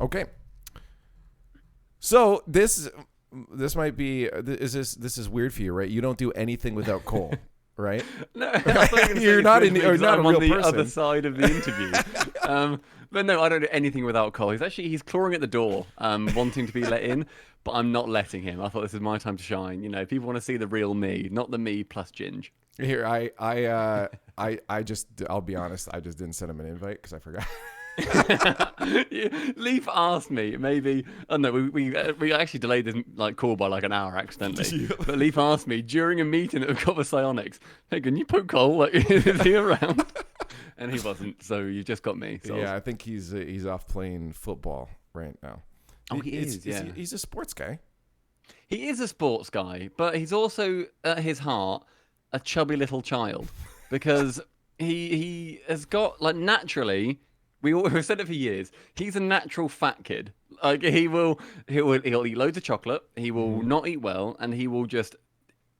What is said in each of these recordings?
Okay. So this might be this is weird for you, right? You don't do anything without Cole, right? No, I thought you were gonna You're say not it's weird you're because not a I'm real on the person. other side of the interview. But no, I don't do anything without Cole. He's clawing at the door, wanting to be let in, but I'm not letting him. I thought this is my time to shine. You know, people want to see the real me, not the me plus Ginge. Here, I'll be honest, I just didn't send him an invite because I forgot. Leaf asked me maybe. Oh no, we actually delayed this like call by like an hour accidentally. But Leaf asked me during a meeting at Copper Psionics, "Hey, can you poke Cole? Like, is he around?" And he wasn't. So you just got me. So Yeah, I think he's off playing football right now. Oh, he is. Yeah, He's a sports guy. he is a sports guy, but he's also at his heart a chubby little child because he has got like naturally. We've said it for years. He's a natural fat kid. Like he'll eat loads of chocolate. He will not eat well, and he will just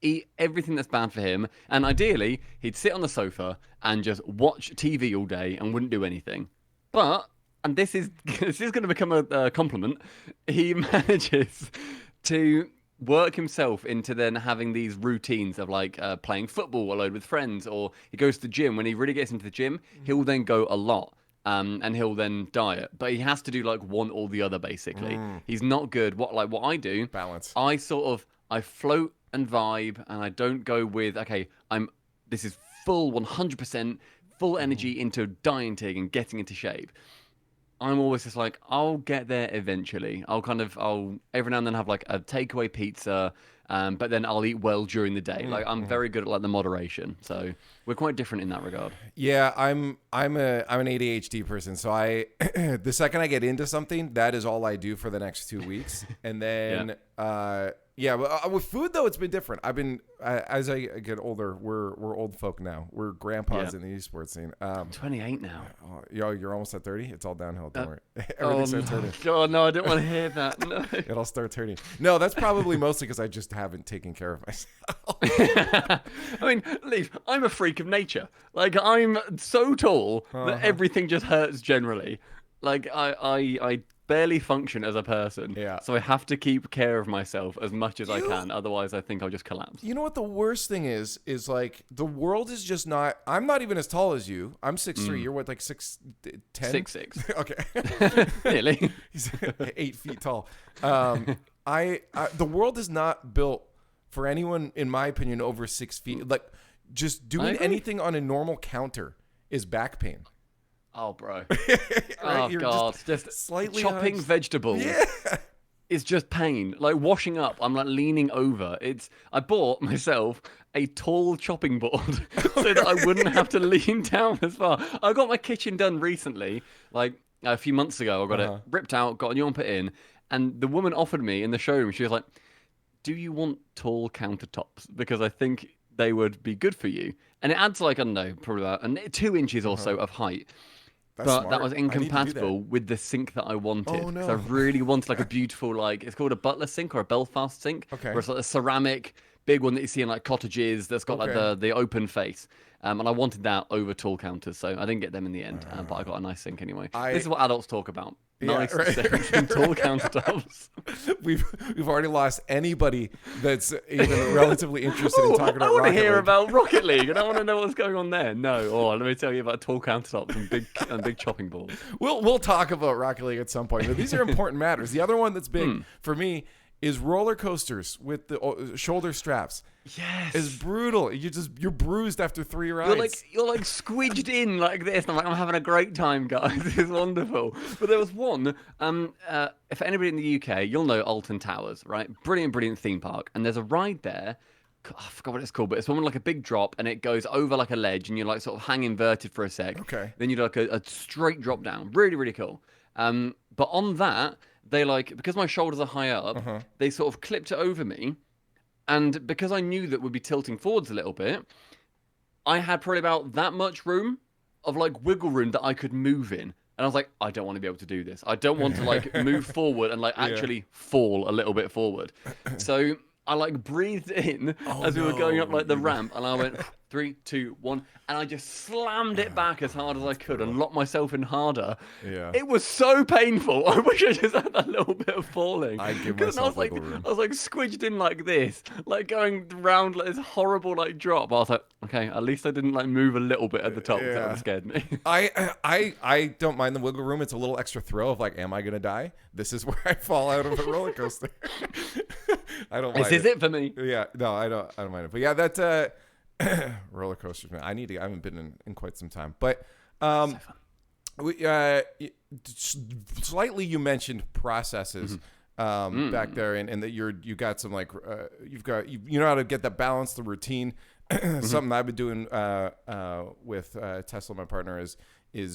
eat everything that's bad for him. And ideally, he'd sit on the sofa and just watch TV all day and wouldn't do anything. But and this is going to become a compliment. He manages to work himself into then having these routines of like playing football a load with friends, or he goes to the gym. When he really gets into the gym, he'll then go a lot. And he'll then diet, but he has to do like one or the other. Basically, he's not good. What I do? Balance. I float and vibe, and I don't go with okay. This is full 100% full energy into dieting and getting into shape. I'm always just like, I'll get there eventually. I'll every now and then have like a takeaway pizza, but then I'll eat well during the day. Like I'm very good at like the moderation. So we're quite different in that regard. Yeah, I'm an ADHD person, so I the second I get into something, that is all I do for the next 2 weeks, and then with food though, it's been different. I've been as I get older, we're old folk now. We're grandpas in the esports scene. 28 now. You're almost at 30. It's all downhill. Don't worry. Oh Everything starts turning. God, no, I don't want to hear that. No. It all starts turning. No, that's probably mostly because I just haven't taken care of myself. I mean, Leaf, I'm a freak of nature. Like, I'm so tall that everything just hurts generally. Like, I barely function as a person. Yeah. So I have to keep care of myself as much as I can. Otherwise, I think I'll just collapse. You know what the worst thing is like the world is just not. I'm not even as tall as you. I'm 6'3". You're what, like 6'10"? 6'6". Okay. Nearly. He's 8 feet tall. The world is not built for anyone, in my opinion, over 6 feet. Like, just doing anything on a normal counter is back pain. Oh, bro. Right? Oh, You're God. Just slightly chopping vegetables. Yeah. It's just pain. Like washing up, I'm like leaning over. I bought myself a tall chopping board so that I wouldn't have to lean down as far. I got my kitchen done recently, like a few months ago. I got it ripped out, got a new one put in, and the woman offered me in the showroom, she was like, "Do you want tall countertops? Because I think they would be good for you." And it adds like, I don't know, probably about 2 inches or so of height. That's But smart. that was I need to do incompatible with the sink that I wanted. Oh, no. So I really wanted like a beautiful, like, it's called a Butler sink or a Belfast sink. Okay. Where it's like a ceramic, big one that you see in like cottages that's got like the open face. And I wanted that over tall counters. So I didn't get them in the end. But I got a nice sink anyway. This is what adults talk about. Nice sinks and tall countertops. We've already lost anybody that's even relatively interested in talking about I want to Rocket hear League. about Rocket League, and I want to know what's going on there. No, let me tell you about tall countertops and big chopping boards. We'll talk about Rocket League at some point. But these are important matters. The other one that's big for me is roller coasters with the shoulder straps. Yes, is brutal. You're bruised after 3 rides. You're like squidged in like this. And I'm like, I'm having a great time, guys. This is wonderful. But there was one. For anybody in the UK, you'll know Alton Towers, right? Brilliant theme park. And there's a ride there. I forgot what it's called, but it's one with like a big drop, and it goes over like a ledge, and you like sort of hang inverted for a sec. Okay. Then you do like a straight drop down. Really cool. But on that, they like, because my shoulders are high up, they sort of clipped it over me. And because I knew that we'd be tilting forwards a little bit, I had probably about that much room of like wiggle room that I could move in. And I was like, I don't want to be able to do this. I don't want to like move forward and like actually fall a little bit forward. So I like breathed in as we were going up like the ramp, and I went 3, 2, 1, and I just slammed it back as hard as I could and locked myself in harder. Yeah. It was so painful. I wish I just had that little bit of falling. I give 'Cause myself I was wiggle room. I was like squidged in like this, like going round like this horrible like drop. I was like, okay, at least I didn't like move a little bit at the top. 'Cause that would have scared me. I don't mind the wiggle room. It's a little extra throw of like, am I gonna die? This is where I fall out of a roller coaster. I don't mind. This is it for me. Yeah, no, I don't mind it. But yeah, that roller coasters, man. I haven't been in quite some time. But So fun. slightly you mentioned processes back there, and that you got some like you know how to get that balance, the routine. Something I've been doing with Tesla, my partner, is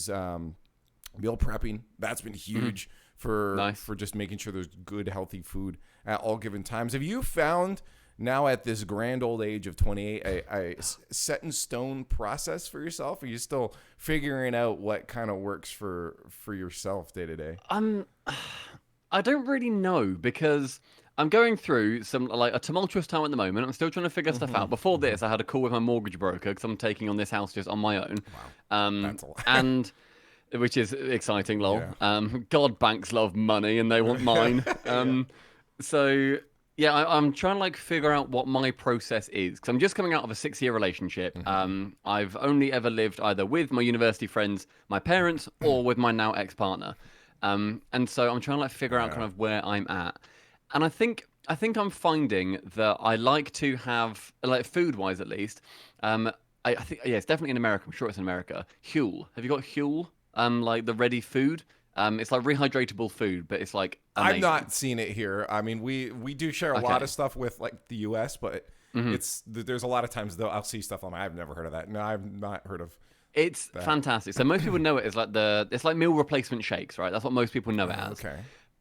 meal prepping. That's been huge for just making sure there's good, healthy food at all given times. Have you found now at this grand old age of 28 a set in stone process for yourself? Are you still figuring out what kind of works for yourself day to day? I don't really know because I'm going through some like a tumultuous time at the moment. I'm still trying to figure stuff out. Before this, I had a call with my mortgage broker because I'm taking on this house just on my own. Wow, that's a lot. And which is exciting, lol. Yeah. God, banks love money and they want mine. So yeah, I'm trying to like figure out what my process is because I'm just coming out of a 6-year relationship. I've only ever lived either with my university friends, my parents, or with my now ex-partner. And so I'm trying to like figure out kind of where I'm at. And I think I'm finding that I like to have, like food-wise at least, I think, yeah, it's definitely in America. I'm sure it's in America. Huel. Have you got Huel? Like the ready food? It's like rehydratable food, but it's like amazing. I've not seen it here. I mean, we do share a lot of stuff with like the US, but there's a lot of times though I'll see stuff on. I've never heard of that. No, I've not heard of. It's fantastic. So most people know it as like it's like meal replacement shakes, right? That's what most people know it as. Okay.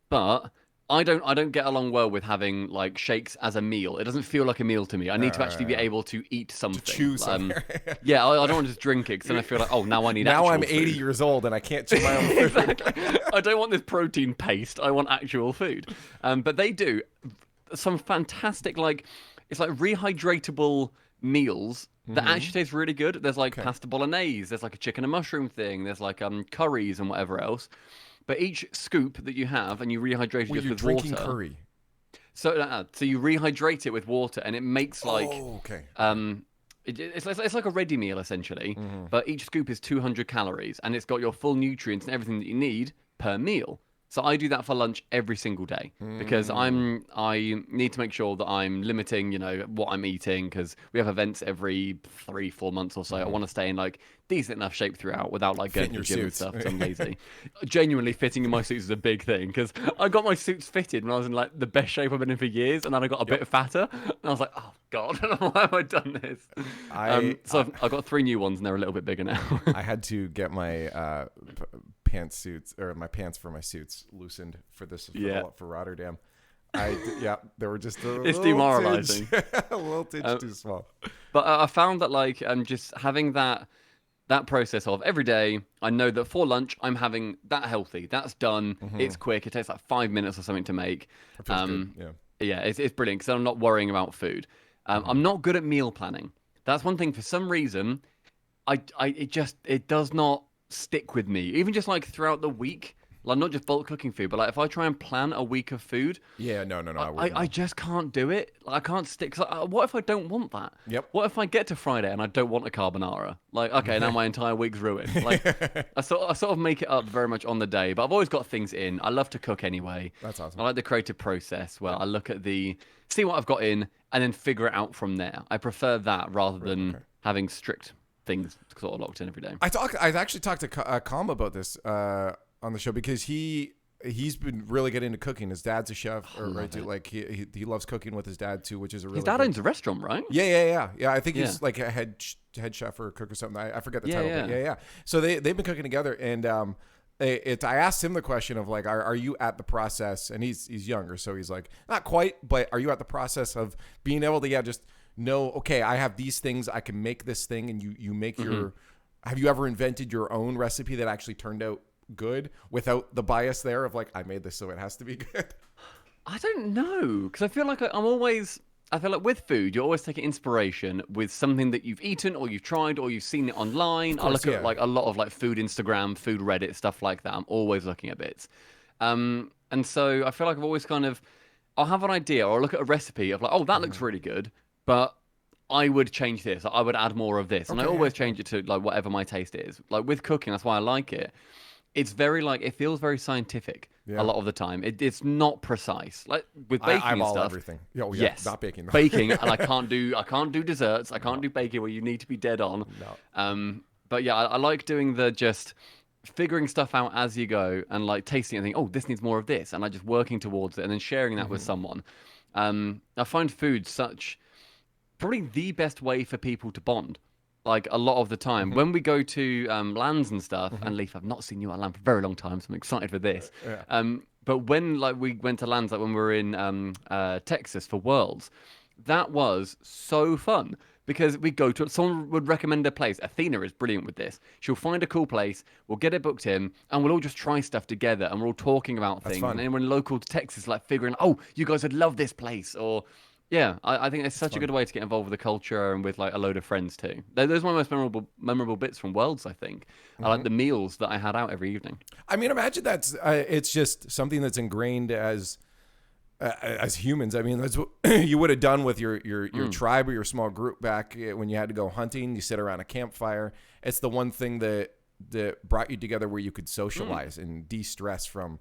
But I don't get along well with having like shakes as a meal. It doesn't feel like a meal to me. I need to actually be able to eat something. To chew something. Yeah, I don't want to just drink it because then I feel like, oh, now I need now actual I'm food. 80 years old and I can't chew my own food. Exactly. I don't want this protein paste. I want actual food. But they do some fantastic like it's like rehydratable meals that actually taste really good. There's like pasta bolognese. There's like a chicken and mushroom thing. There's like curries and whatever else. But each scoop that you have and you rehydrate it just with drinking water. Curry. So you rehydrate it with water and it makes like it's like a ready meal essentially. But each scoop is 200 calories and it's got your full nutrients and everything that you need per meal. So I do that for lunch every single day because I need to make sure that I'm limiting, what I'm eating because we have events every 3-4 months or so. I want to stay in like decent enough shape throughout without like going to the gym and stuff because I'm lazy. Genuinely fitting in my suits is a big thing because I got my suits fitted when I was in like the best shape I've been in for years and then I got a bit fatter and I was like, oh God, why have I done this? So I've got 3 new ones and they're a little bit bigger now. I had to get my pantsuits or my pants for my suits loosened for for Rotterdam. They were just it's demoralizing. A little tinge too small. But I found that like just having that process of every day, I know that for lunch I'm having that healthy. That's done. It's quick. It takes like 5 minutes or something to make. That feels good. Yeah, it's brilliant because I'm not worrying about food. I'm not good at meal planning. That's one thing. For some reason, it does not stick with me. Even just like throughout the week, like not just bulk cooking food, but like if I try and plan a week of food, I just can't do it. Like, I can't stick. What if I don't want that? Yep. What if I get to Friday and I don't want a carbonara? Like, okay, now my entire week's ruined. Like, I sort of make it up very much on the day, but I've always got things in. I love to cook anyway. That's awesome. I like the creative process where I look at see what I've got in and then figure it out from there. I prefer that rather than having strict things sort of locked in every day. I actually talked to Calm about this on the show because he's been really getting into cooking. His dad's a chef, like he loves cooking with his dad too, which is a really. His dad owns a restaurant, right? Yeah. I think he's like a head chef or a cook or something. I forget the title. But yeah. So they've been cooking together, and I asked him the question of like, are you at the process? And he's younger, so he's like, not quite, but are you at the process of being able to just know, okay, I have these things, I can make this thing, and you make your. Have you ever invented your own recipe that actually turned out good without the bias there of like, I made this so it has to be good? I don't know, because I feel like I'm always I feel like with food, you're always taking inspiration with something that you've eaten or you've tried or you've seen it online. Of course, I look yeah. at like a lot of like food Instagram, food Reddit, stuff like that. I'm always looking at bits. And so I feel like I've always kind of, I'll have an idea or I'll look at a recipe of like, oh, that looks really good, but I would change this. I would add more of this. And I Okay, yeah, always change it to like whatever my taste is. Like with cooking, that's why I like it. It's very like, it feels very scientific a yeah. lot of the time. It's not precise. Like with I baking and eyeball stuff. everything. Oh, yeah, Yes, not baking though. baking, and I can't do desserts. I can't do baking where you need to be dead on. No. But yeah, I like doing the just figuring stuff out as you go and like tasting it and thinking, oh, this needs more of this, and like just working towards it and then sharing that with someone. I find food such probably the best way for people to bond. Like a lot of the time, when we go to lands and stuff, and Leaf, I've not seen you at land for a very long time, so I'm excited for this. Yeah. But when like we went to lands, like when we were in Texas for Worlds, that was so fun because we go to someone would recommend a place. Athena is brilliant with this. She'll find a cool place, we'll get it booked in, and we'll all just try stuff together, and we're all talking about things. fun. And anyone local to Texas, like figuring, oh, you guys would love this place, or yeah, I think it's such a good way to get involved with the culture and with like a load of friends too. Those are my most memorable bits from Worlds. I think I like the meals that I had out every evening. I mean, imagine that's it's just something that's ingrained as humans. I mean, that's what you would have done with your tribe or your small group back when you had to go hunting. You sit around a campfire. It's the one thing that brought you together where you could socialize and de-stress from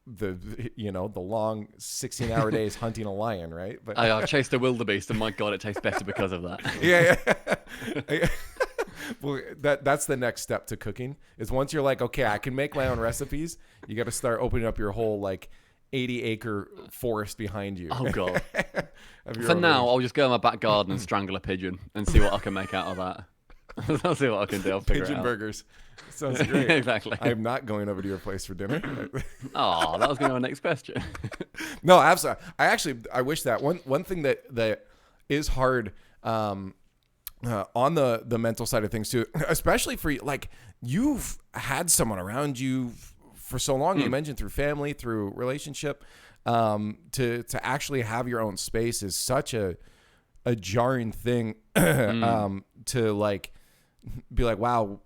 the the long 16-hour days hunting a lion, right? But I chased a wildebeest, and my God, it tastes better because of that. yeah. Well, that's the next step to cooking is once you're like, okay, I can make my own recipes. You got to start opening up your whole like 80-acre forest behind you. Oh God. For now, I'll just go in my back garden and strangle a pigeon and see what I can make out of that. I'll see what I can do. I'll figure it pigeon out. burgers. Sounds great. Exactly. I'm not going over to your place for dinner. Oh, that was going to be my next question. No, absolutely. I wish that one thing that is hard on the mental side of things too, especially for you, like you've had someone around you for so long. You mentioned through family, through relationship, to actually have your own space is such a jarring thing to like be like, wow,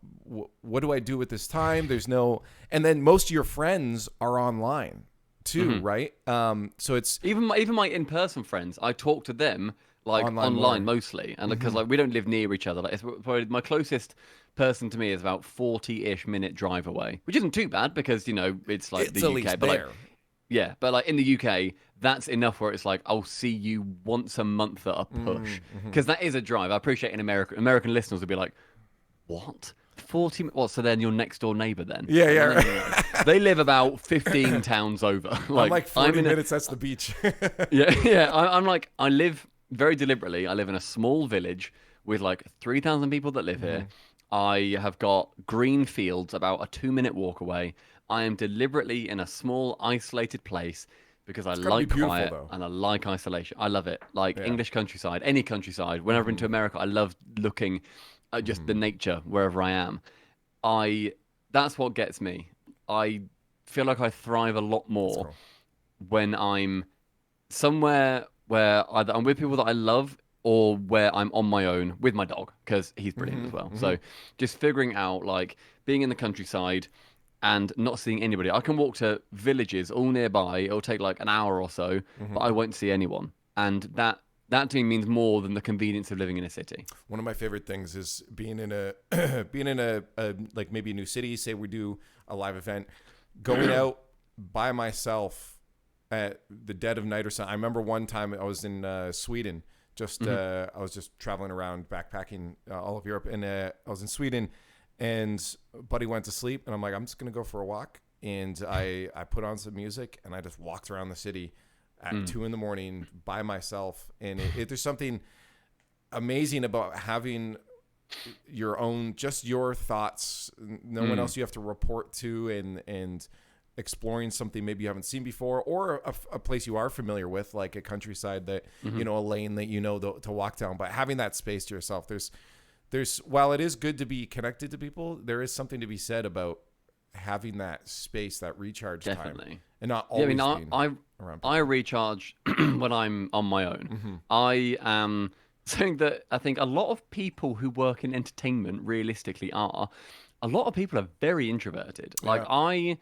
what do I do with this time? There's no, and then most of your friends are online too, right? So it's even my in-person friends. I talk to them like online mostly, and because like we don't live near each other. Like it's probably my closest person to me is about 40-ish minute drive away, which isn't too bad because it's like it's the at UK, least but there. like yeah, but like in the UK, that's enough where it's like I'll see you once a month at a push because that is a drive. I appreciate in American listeners would be like, what? 40 what? So then your next door neighbor then? Yeah. No. They live about 15 towns over. I'm like 40 minutes. That's the beach. Yeah. I'm like, I live very deliberately. I live in a small village with like 3,000 people that live here. I have got green fields about a 2-minute walk away. I am deliberately in a small, isolated place because I like quiet though. and I like isolation. I love it. Like English countryside, any countryside. Whenever I've been to America, I love looking at just the nature wherever I am. That's what gets me. I feel like I thrive a lot more when I'm somewhere where either I'm with people that I love or where I'm on my own with my dog because he's brilliant as well. So just figuring out like being in the countryside and not seeing anybody. I can walk to villages all nearby. It'll take like an hour or so, but I won't see anyone. And that to me means more than the convenience of living in a city. One of my favorite things is being in a like maybe a new city. Say we do a live event, going out by myself at the dead of night or something. I remember one time I was in Sweden. I was just traveling around backpacking all of Europe, and I was in Sweden, and buddy went to sleep, and I'm like, I'm just gonna go for a walk, and I put on some music, and I just walked around the city at 2 a.m. by myself, and there's something amazing about having your own, just your thoughts, no one else you have to report to, and exploring something maybe you haven't seen before, or a place you are familiar with, like a countryside that a lane that to walk down. But having that space to yourself, there's while it is good to be connected to people, there is something to be said about having that space, that recharge Definitely. time, and not Yeah, I always mean, being I around I people. recharge when I'm on my own. I am something that I think a lot of people who work in entertainment realistically are. A lot of people are very introverted. Like Yeah. I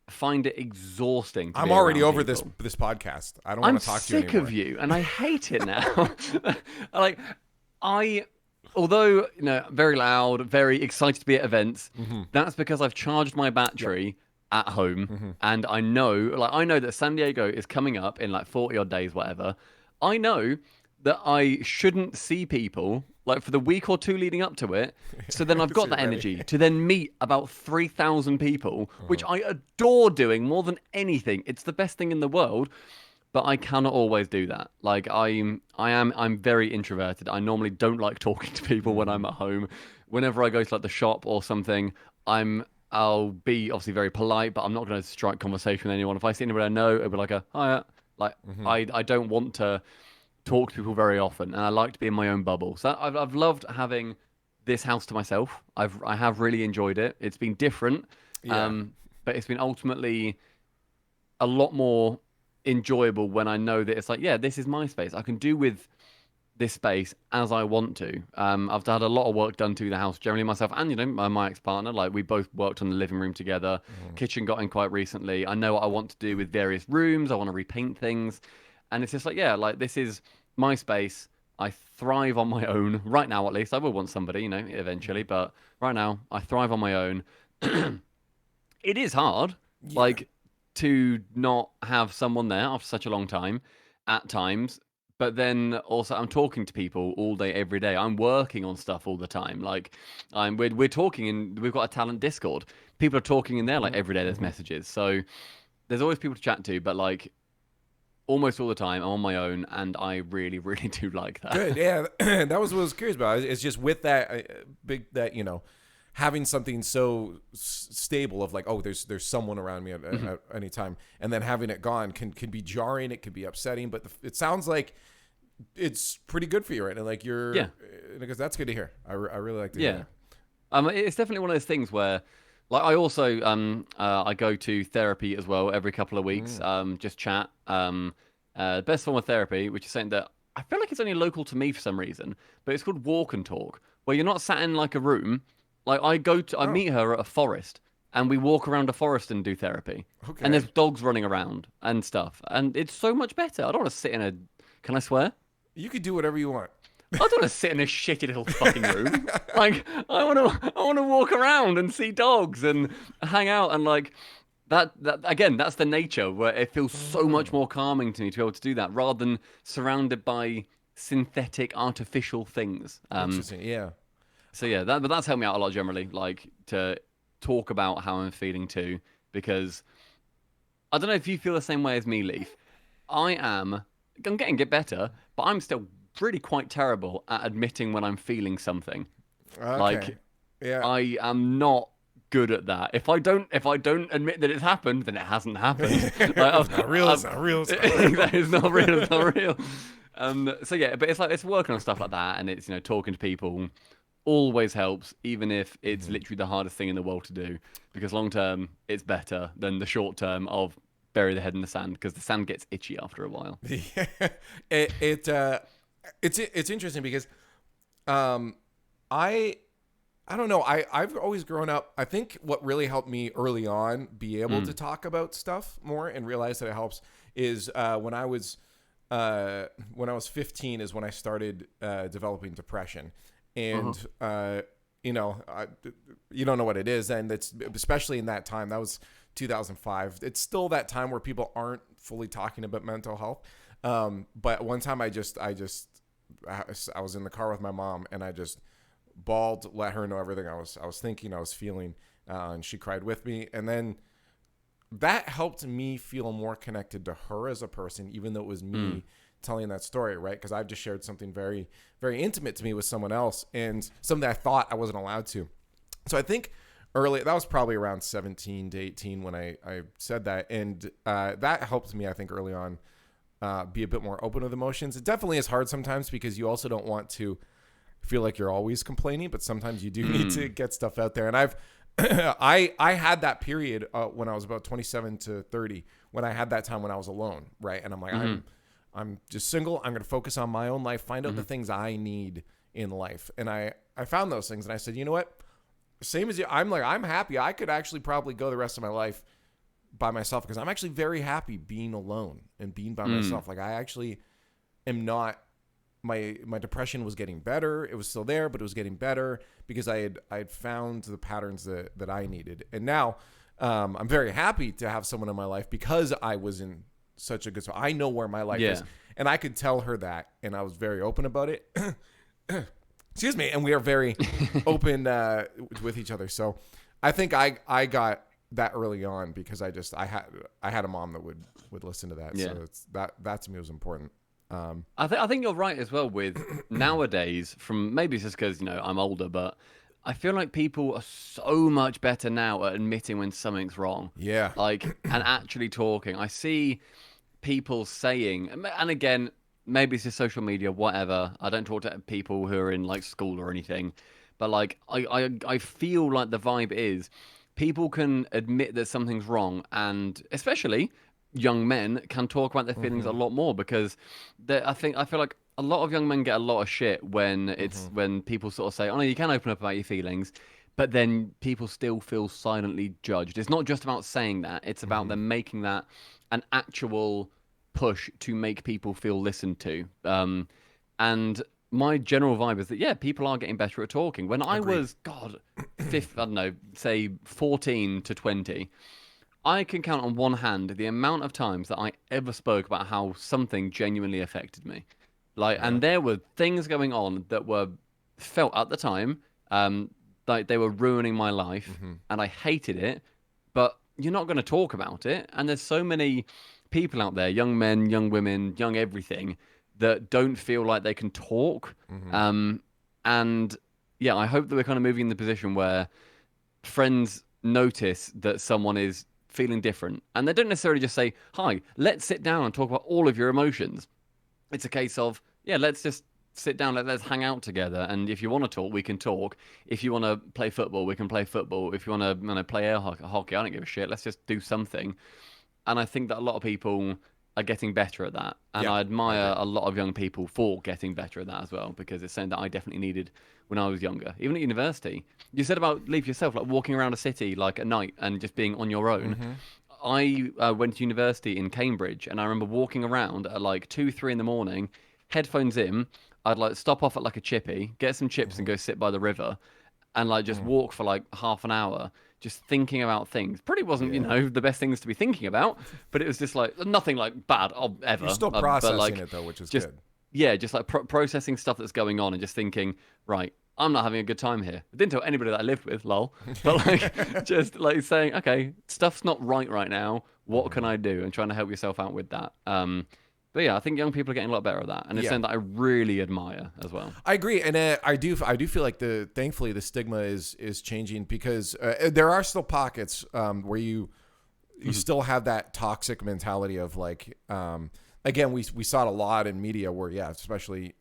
find it exhausting to I'm be already around over this people. podcast. I don't I'm want to talk to you sick of anymore. you, and I hate it now. Like I, although very loud, very excited to be at events. That's because I've charged my Yep. battery at home, and I know that San Diego is coming up in like 40 odd days, whatever. I know that I shouldn't see people like for the week or two leading up to it. So then I've So got you're that ready. energy to then meet about 3,000 people, which I adore doing more than anything. It's the best thing in the world. But I cannot always do that. Like I'm very introverted. I normally don't like talking to people when I'm at home. Whenever I go to like the shop or something, I'll be obviously very polite, but I'm not going to strike conversation with anyone. If I see anybody I know, it'll be like a hiya. Like I don't want to talk to people very often, and I like to be in my own bubble. So I've loved having this house to myself. I have really enjoyed it. It's been different, Yeah. um, but it's been ultimately a lot more enjoyable when I know that it's like, yeah, this is my space. I can do with this space as I want to. I've had a lot of work done to the house, generally myself and my ex-partner. Like we both worked on the living room together. Kitchen got in quite recently. I know what I want to do with various rooms. I want to repaint things, and it's just like, yeah, like this is my space. I thrive on my own right now, at least. I will want somebody, eventually, but right now I thrive on my own. It is hard, Yeah. like to not have someone there after such a long time at times. But then also, I'm talking to people all day, every day. I'm working on stuff all the time. Like, we're talking, and we've got a talent Discord. People are talking in there like every day. There's messages, so there's always people to chat to. But like almost all the time, I'm on my own, and I really, really do like that. Good. Yeah. That was what I was curious about. It's just with that big that having something so stable of like, oh, there's someone around me at any time, and then having it gone can be jarring. It can be upsetting, but it sounds like it's pretty good for you right now. Like Yeah, because that's good to hear. I really like to hear yeah. that. It's definitely one of those things where, like, I also I go to therapy as well every couple of weeks. Just chat. Best form of therapy, which is something that I feel like it's only local to me for some reason, but it's called walk and talk, where you're not sat in like a room. Like I Oh, meet her at a forest, and we walk around a forest and do therapy. And okay. there's dogs running around and stuff, and it's so much better. I don't want to sit in a. Can I swear? You could do whatever you want. I don't want to sit in a shitty little fucking room. Like I want to walk around and see dogs and hang out and like that again. That's the nature where it feels so much more calming to me to be able to do that rather than surrounded by synthetic, artificial things. Interesting. Yeah. So yeah, but that's helped me out a lot generally. Like to talk about how I'm feeling too, because I don't know if you feel the same way as me, Leaf. I'm getting it better, but I'm still really quite terrible at admitting when I'm feeling something. Okay. Like Yeah. I am not good at that. If I don't admit that it's happened, then it hasn't happened. Like, It's not real. It's not real. It's not real. it's not real. It's not real. So yeah, but it's like it's working on stuff like that, and it's talking to people always helps, even if it's literally the hardest thing in the world to do. Because long term, it's better than the short term of bury the head in the sand, because the sand gets itchy after a while. Yeah. It's interesting because um I don't know. I've always grown up. I think what really helped me early on be able to talk about stuff more and realize that it helps is when I was 15 is when I started developing depression, and you don't know what it is, and it's especially in that time. That was 2005. It's still that time where people aren't fully talking about mental health. But one time I was in the car with my mom, and I just bawled, let her know everything I was thinking, I was feeling, and she cried with me. And then that helped me feel more connected to her as a person, even though it was me telling that story, right? Because I've just shared something very, very intimate to me with someone else, and something I thought I wasn't allowed to. So I think early, that was probably around 17 to 18 when I said that. And that helped me, I think, early on be a bit more open with emotions. It definitely is hard sometimes because you also don't want to feel like you're always complaining, but sometimes you do need to get stuff out there. And I had that period when I was about 27 to 30, when I had that time when I was alone, right? And I'm like, I'm just single. I'm going to focus on my own life, find out the things I need in life. And I found those things, and I said, you know what? Same as you. I'm happy. I could actually probably go the rest of my life by myself, because I'm actually very happy being alone and being by myself. Like, I actually am not. My depression was getting better. It was still there, but it was getting better because I had found the patterns that I needed. And now I'm very happy to have someone in my life because I was in such a good spot. I know where my life is, and I could tell her that, and I was very open about it. Excuse me. And we are very open with each other. So I think I got that early on because I had a mom that would listen to that. So that to me was important. I think you're right as well with nowadays, from maybe it's just because, I'm older, but I feel like people are so much better now at admitting when something's wrong. Yeah. Like, and actually talking. I see people saying, and again, maybe it's just social media, whatever. I don't talk to people who are in like school or anything, but like I feel like the vibe is people can admit that something's wrong, and especially young men can talk about their feelings a lot more, because I feel like a lot of young men get a lot of shit when when people sort of say, oh no, you can open up about your feelings, but then people still feel silently judged. It's not just about saying that, it's about them making that an actual push to make people feel listened to. And my general vibe is that people are getting better at talking. When I was I don't know, say 14 to 20, I can count on one hand the amount of times that I ever spoke about how something genuinely affected me. Like, and there were things going on that were felt at the time, like they were ruining my life, and I hated it, but you're not going to talk about it. And there's so many people out there, young men, young women, young everything, that don't feel like they can talk. And yeah, I hope that we're kind of moving in the position where friends notice that someone is feeling different, and they don't necessarily just say, hi, let's sit down and talk about all of your emotions. It's a case of, let's just sit down, let's hang out together, and if you want to talk, we can talk. If you want to play football, we can play football. If you want to play air hockey, I don't give a shit. Let's just do something. And I think that a lot of people are getting better at that, and I admire a lot of young people for getting better at that as well, because it's something that I definitely needed when I was younger, even at university. You said about Leaf yourself, like walking around a city like at night and just being on your own. I went to university in Cambridge, and I remember walking around at like 2-3 in the morning, headphones in. I'd like stop off at like a chippy, get some chips and go sit by the river, and like just walk for like half an hour, just thinking about things. Probably wasn't, the best things to be thinking about, but it was just like nothing like bad ever. You're still processing it though, which is just, good. Yeah, just like processing stuff that's going on and just thinking, right, I'm not having a good time here. I didn't tell anybody that I lived with, lol. But like, just like saying, okay, stuff's not right now. What can I do? And trying to help yourself out with that. But yeah, I think young people are getting a lot better at that, and it's something that I really admire as well. I agree, and I do feel like thankfully the stigma is changing, because there are still pockets where you still have that toxic mentality of like, again, we saw it a lot in media where especially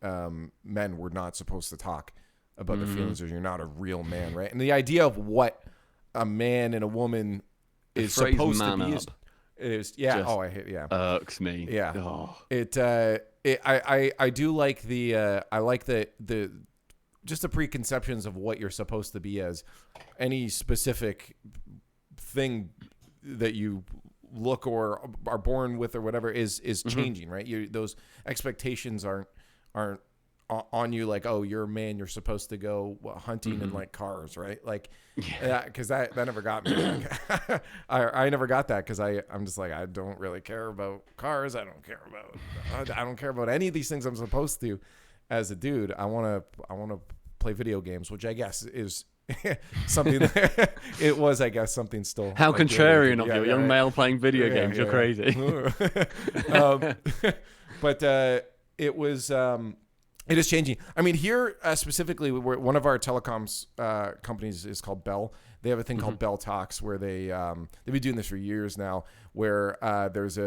men were not supposed to talk about their feelings, or you're not a real man, right? And the idea of what a man and a woman is supposed to be irks me. I do like I like the just the preconceptions of what you're supposed to be as any specific thing that you look or are born with or whatever is changing, right? Those expectations aren't on you, like, oh, you're a man, you're supposed to go hunting in like cars, right? Like, because that never got me. I never got that, because I'm just like, I don't really care about cars. I don't care about any of these things I'm supposed to as a dude. I want to play video games, which I guess is something that it was, I guess, something still. How like contrarian of you, a young male playing video games. You're crazy. But it was. It is changing. I mean, here specifically, one of our telecoms companies is called Bell. They have a thing called Bell Talks, where they've been doing this for years now, where there's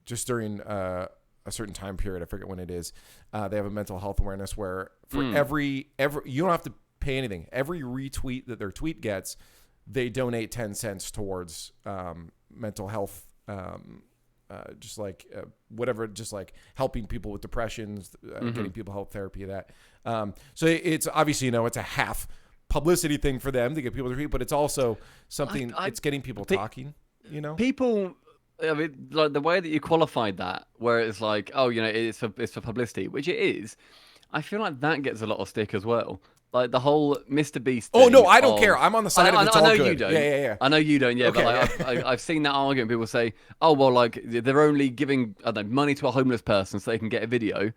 just during a certain time period, I forget when it is, they have a mental health awareness where for every you don't have to pay anything. Every retweet that their tweet gets, they donate 10 cents towards mental health, just like whatever, just like helping people with depressions, getting people help therapy, that. So it's obviously, it's a half publicity thing for them to get people to read, but it's also something, it's getting people talking, People, I mean, like the way that you qualified that, where it's like, oh, it's for publicity, which it is. I feel like that gets a lot of stick as well. Like the whole Mr. Beast thing. Oh, no, I don't care. I'm on the side of it's all good. I know you don't. Yeah. I know you don't, yeah. Okay. But like, I've seen that argument. People say, oh, well, like they're only giving money to a homeless person so they can get a video.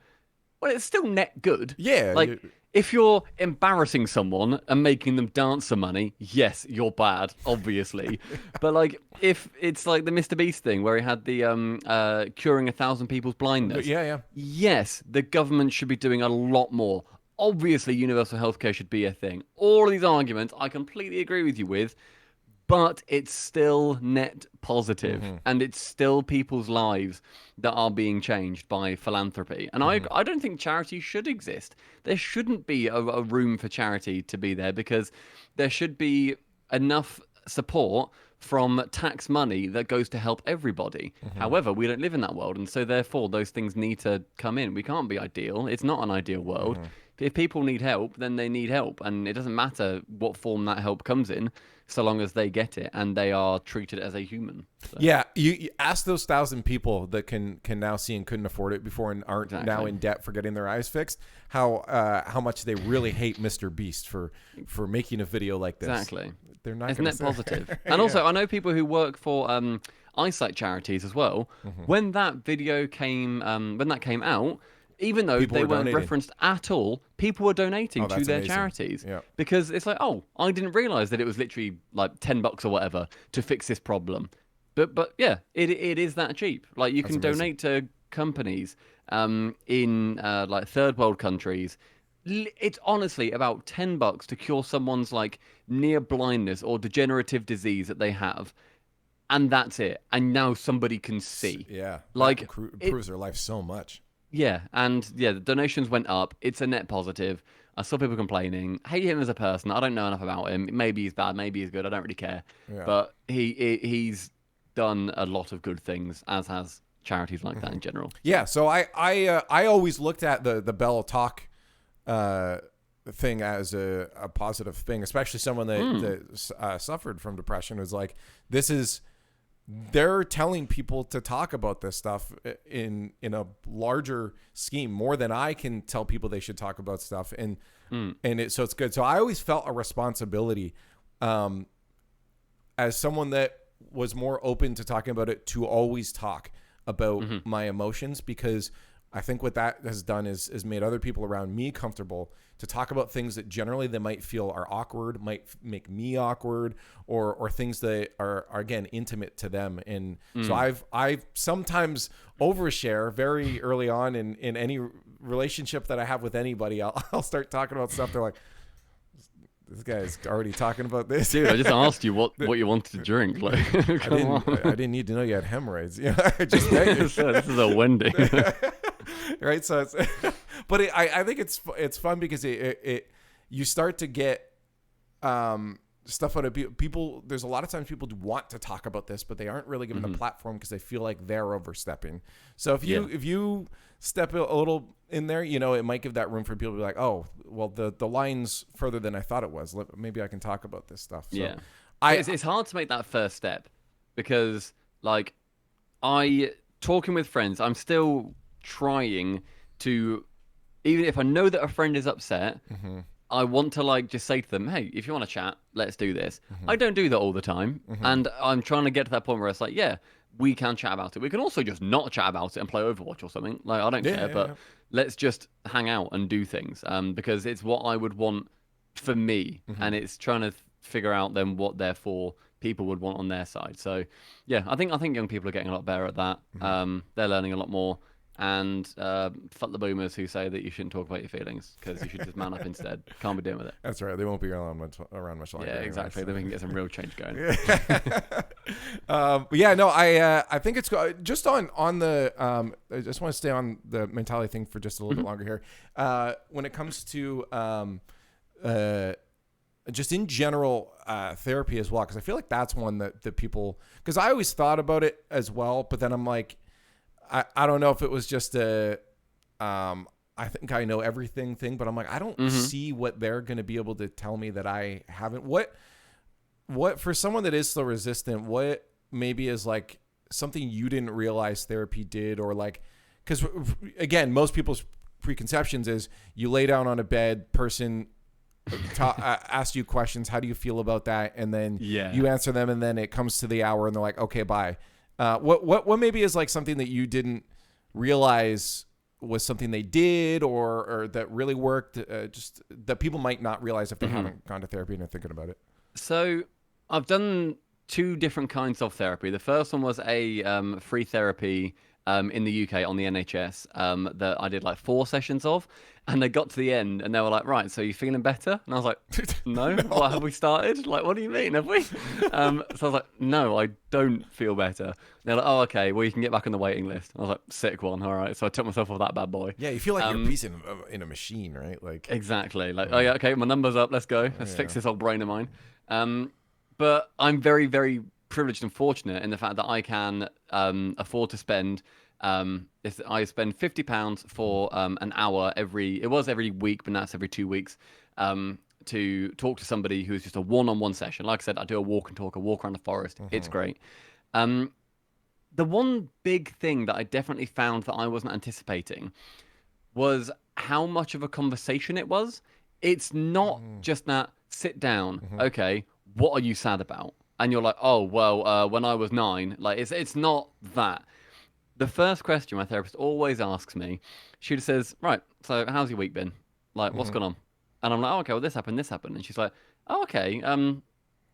Well, it's still net good. Yeah. Like, if you're embarrassing someone and making them dance for money, yes, you're bad, obviously. But like, if it's like the Mr. Beast thing where he had the curing 1,000 people's blindness. Yeah. Yes, the government should be doing a lot more. Obviously, universal healthcare should be a thing. All of these arguments, I completely agree with you with. But it's still net positive, and it's still people's lives that are being changed by philanthropy. And I don't think charity should exist. There shouldn't be a room for charity to be there, because there should be enough support from tax money that goes to help everybody. However, we don't live in that world, and so therefore those things need to come in. We can't be ideal. It's not an ideal world. If people need help, then they need help, and it doesn't matter what form that help comes in, so long as they get it and they are treated as a human. So. Yeah, you ask those 1,000 people that can now see and couldn't afford it before and aren't now in debt for getting their eyes fixed, how much they really hate Mr. Beast for making a video like this. Exactly. They're not. Isn't it positive? And also, I know people who work for eyesight charities as well. When that video came, when that came out, even though they weren't referenced at all, people were donating to their charities. Yeah. Because it's like, oh, I didn't realize that it was literally like $10 or whatever to fix this problem. But yeah, it is that cheap. Like you can donate to companies in like third world countries. It's honestly about $10 to cure someone's like near blindness or degenerative disease that they have. And that's it. And now somebody can see. Yeah. Like it improves their life so much. Yeah, and the donations went up. It's a net positive. I saw people complaining. Hate him as a person. I don't know enough about him. Maybe he's bad. Maybe he's good. I don't really care. Yeah. But he's done a lot of good things, as has charities like that in general. Yeah. So I always looked at the Bell Talk thing as a positive thing, especially someone that suffered from depression. Was like, they're telling people to talk about this stuff in a larger scheme, more than I can tell people they should talk about stuff. And so it's good. So I always felt a responsibility as someone that was more open to talking about it, to always talk about my emotions, because I think what that has done is made other people around me comfortable to talk about things that generally they might feel are awkward, might make me awkward, or things that are again intimate to them. And so I've sometimes overshare very early on in any relationship that I have with anybody. I'll start talking about stuff. They're like, this guy's already talking about this. Dude, I just asked you what you wanted to drink. Like, I didn't need to know you had hemorrhoids. I just met you. So this is a Wendy. Right. So it's, but I think it's fun because you start to get stuff out of people. There's a lot of times people want to talk about this, but they aren't really given a platform because they feel like they're overstepping. So if you step a little in there, it might give that room for people to be like, oh, well, the line's further than I thought it was. Maybe I can talk about this stuff. So yeah. It's hard to make that first step because, like, talking with friends, I'm still trying to, even if I know that a friend is upset, I want to just say to them, hey, if you want to chat, let's do this. I don't do that all the time. And I'm trying to get to that point where it's like, yeah, we can chat about it. We can also just not chat about it and play Overwatch or something. Like, I don't care, but let's just hang out and do things because it's what I would want for me. And it's trying to figure out then what therefore people would want on their side. So yeah, I think young people are getting a lot better at that. They're learning a lot more. And fuck the boomers who say that you shouldn't talk about your feelings because you should just man up instead. Can't be dealing with it. That's right. They won't be around much longer. Yeah, exactly. So. Then we can get some real change going. But yeah, no, I think it's just on the. I just want to stay on the mentality thing for just a little bit longer here. When it comes to just in general therapy as well, because I feel like that's one that people, because I always thought about it as well, but then I'm like, I don't know if it was just a I think I know everything thing, but I'm like, I don't see what they're going to be able to tell me that I haven't. What for someone that is slow resistant, what maybe is like something you didn't realize therapy did, or like, because again, most people's preconceptions is you lay down on a bed, person ask you questions, how do you feel about that, and then you answer them, and then it comes to the hour and they're like, okay, bye. What maybe is like something that you didn't realize was something they did, or that really worked, just that people might not realize if they haven't gone to therapy and are thinking about it? So I've done 2 different kinds of therapy. The first one was a free therapy in the UK on the NHS that I did like 4 sessions of, and they got to the end and they were like, right, so you feeling better? And I was like, no. What, have we started? Like, what do you mean, have we? So I was like, no, I don't feel better. And they're like, oh, okay, well, you can get back on the waiting list. I was like, sick one, all right. So I took myself off that bad boy. Yeah, you feel like you're a piece in a machine, right? Like, exactly. Like, oh yeah, okay, my number's up, let's go. Let's fix this old brain of mine. But I'm very, very privileged and fortunate in the fact that I can afford to spend. I spend £50 for an hour it was every week, but now it's every 2 weeks, to talk to somebody who's just a one-on-one session. Like I said, I do a walk and talk, a walk around the forest. It's great. The one big thing that I definitely found that I wasn't anticipating was how much of a conversation it was. It's not just that, sit down, okay, what are you sad about? And you're like, oh, well, when I was 9, like, it's not that. The first question my therapist always asks me, she just says, right, so how's your week been? Like, what's going on? And I'm like, oh, okay, well, this happened. And she's like, oh, okay.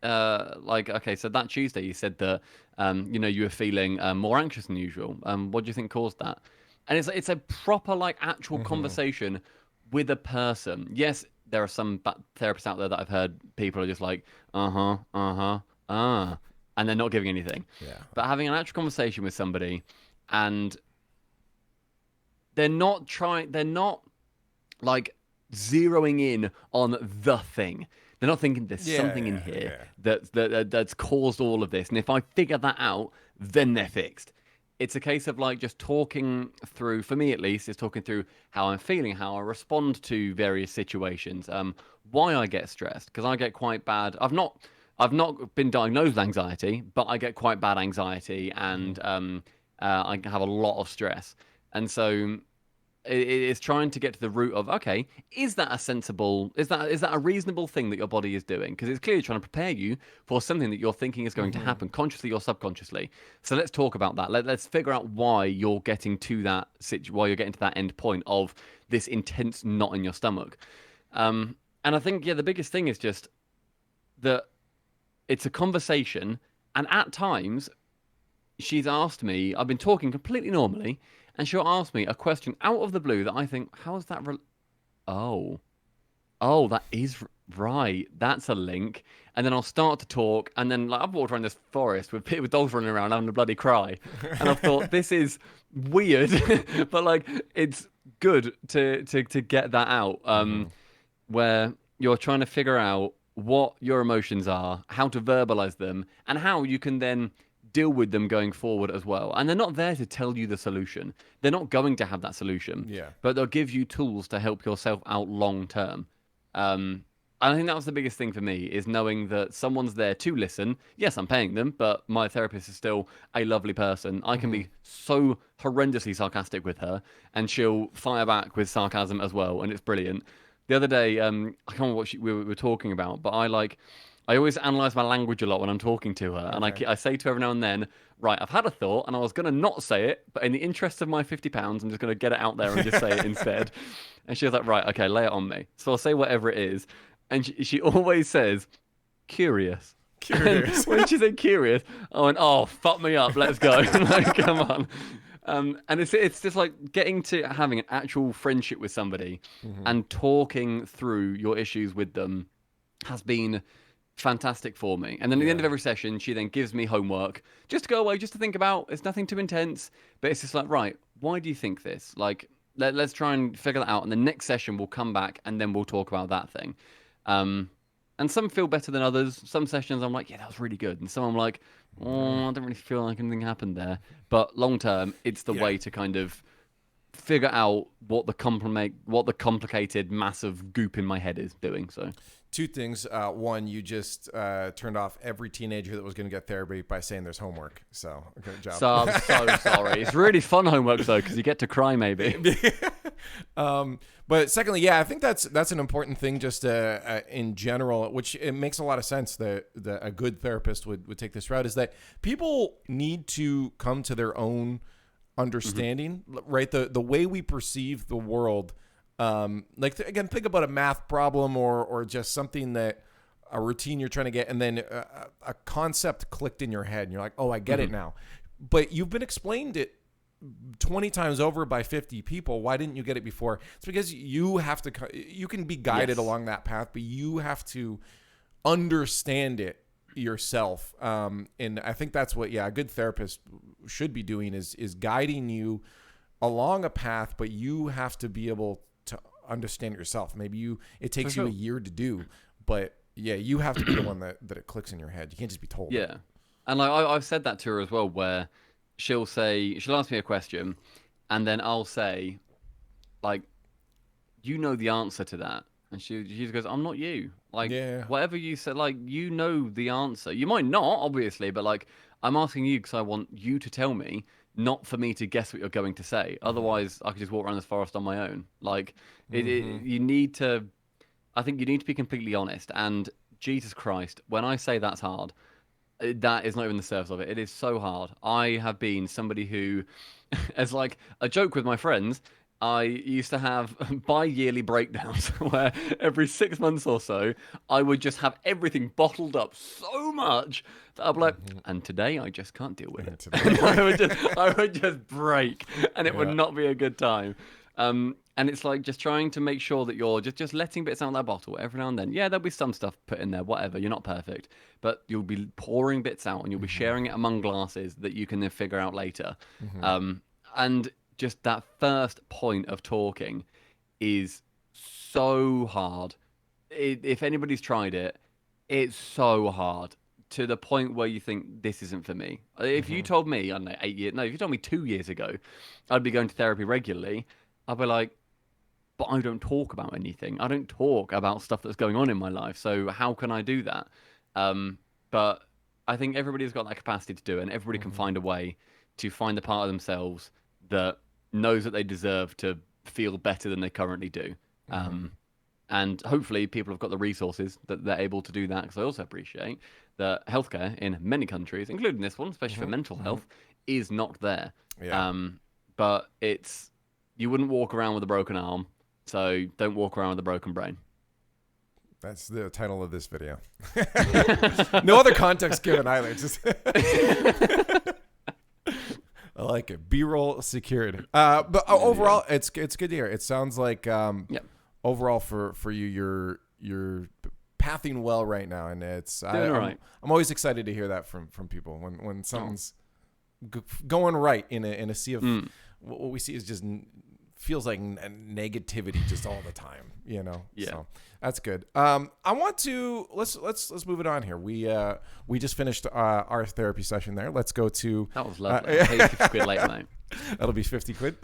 Okay, so that Tuesday you said that, you were feeling more anxious than usual. What do you think caused that? And it's a proper, like, actual conversation with a person. Yes, there are some therapists out there that I've heard people are just like, and they're not giving anything. Yeah. But having an actual conversation with somebody, and they're not like zeroing in on the thing. They're not thinking there's something in here that's caused all of this, and if I figure that out, then they're fixed. It's a case of like just talking through, for me at least, is talking through how I'm feeling, how I respond to various situations, why I get stressed, because I get quite bad. I've not been diagnosed with anxiety, but I get quite bad anxiety, and I have a lot of stress. And so it's trying to get to the root of, okay, is that a reasonable thing that your body is doing? Because it's clearly trying to prepare you for something that you're thinking is going to happen, consciously or subconsciously. So let's talk about that. Let's figure out why you're getting to that why you're getting to that end point of this intense knot in your stomach. And I think, the biggest thing is just that it's a conversation, and at times she's asked me, I've been talking completely normally, and she'll ask me a question out of the blue that I think, how is that? Oh, that is right. That's a link. And then I'll start to talk, and then like I've walked around this forest with dogs running around having a bloody cry, and I've thought this is weird, but like it's good to get that out, where you're trying to figure out what your emotions are, how to verbalize them, and how you can then deal with them going forward as well. And they're not there to tell you the solution. They're not going to have that solution. Yeah. But they'll give you tools to help yourself out long term. And I think that was the biggest thing for me, is knowing that someone's there to listen. Yes, I'm paying them, but my therapist is still a lovely person. I can be so horrendously sarcastic with her, and she'll fire back with sarcasm as well, and it's brilliant. The other day, I can't remember what we were talking about, but I always analyze my language a lot when I'm talking to her, and I say to her every now and then, right, I've had a thought, and I was going to not say it, but in the interest of my £50, I'm just going to get it out there and just say it instead. And she was like, right, okay, lay it on me. So I'll say whatever it is, and she always says, curious. Curious. When she said curious, I went, oh, fuck me up, let's go. Like, come on. And it's just like getting to having an actual friendship with somebody and talking through your issues with them has been fantastic for me. And then at the end of every session, she then gives me homework just to go away, just to think about. It's nothing too intense, but it's just like, right, why do you think this? Like, let's try and figure that out. And the next session we'll come back and then we'll talk about that thing. And And some feel better than others. Some sessions I'm like, yeah, that was really good. And some I'm like, oh, I don't really feel like anything happened there. But long term, it's the way to kind of figure out what the complicated massive goop in my head is doing. So two things. One, you just turned off every teenager that was going to get therapy by saying there's homework. So good job. So I'm so sorry. It's really fun homework though, because you get to cry maybe. But secondly, yeah, I think that's an important thing just in general, which it makes a lot of sense that a good therapist would take this route, is that people need to come to their own understanding, right? The way we perceive the world. Again, think about a math problem or just something that a routine you're trying to get, and then a concept clicked in your head and you're like, oh, I get it now. But you've been explained it 20 times over by 50 people. Why didn't you get it before? It's because you have to, you can be guided along that path, but you have to understand it yourself. And I think that's what, a good therapist should be doing is guiding you along a path, but you have to be able to understand it yourself. Maybe it takes you a year to do, but you have to be the one that it clicks in your head. You can't just be told. Yeah. And like I've said that to her as well, where she'll ask me a question, and then I'll say, like, you know the answer to that. And she just goes, I'm not you. Like, whatever you said, like, you know the answer. You might not, obviously, but like, I'm asking you because I want you to tell me, not for me to guess what you're going to say. Otherwise, I could just walk around this forest on my own. Like, you need to, I think you need to be completely honest. And Jesus Christ, when I say that's hard, that is not even the surface of it. It is so hard. I have been somebody who, as like a joke with my friends, I used to have bi-yearly breakdowns where every 6 months or so, I would just have everything bottled up so much that I'd be like, and today I just can't deal with it. I would just break, and it would not be a good time. And it's like just trying to make sure that you're just letting bits out of that bottle every now and then. Yeah, there'll be some stuff put in there, whatever. You're not perfect, but you'll be pouring bits out and you'll be sharing it among glasses that you can then figure out later. And just that first point of talking is so hard. If anybody's tried it, it's so hard to the point where you think this isn't for me. If you told me, I don't know, if you told me 2 years ago, I'd be going to therapy regularly, I'd be like, but I don't talk about anything. I don't talk about stuff that's going on in my life. So how can I do that? But I think everybody's got that capacity to do it, and everybody can find a way to find the part of themselves that knows that they deserve to feel better than they currently do. And hopefully people have got the resources that they're able to do that, because I also appreciate that healthcare in many countries, including this one, especially for mental health, is not there. But you wouldn't walk around with a broken arm, so don't walk around with a broken brain. That's the title of this video. No other context given either. Just I like it. B-roll secured. But overall, it's good to hear. It sounds like overall for you, you're pathing well right now, and I'm always excited to hear that from people when something's going right in a sea of what we see is just feels like negativity just all the time, so that's good. I want to let's move it on here. We just finished our therapy session there. Let's go to that was lovely. I'll pay you 50 quid later, mate. That'll be 50 quid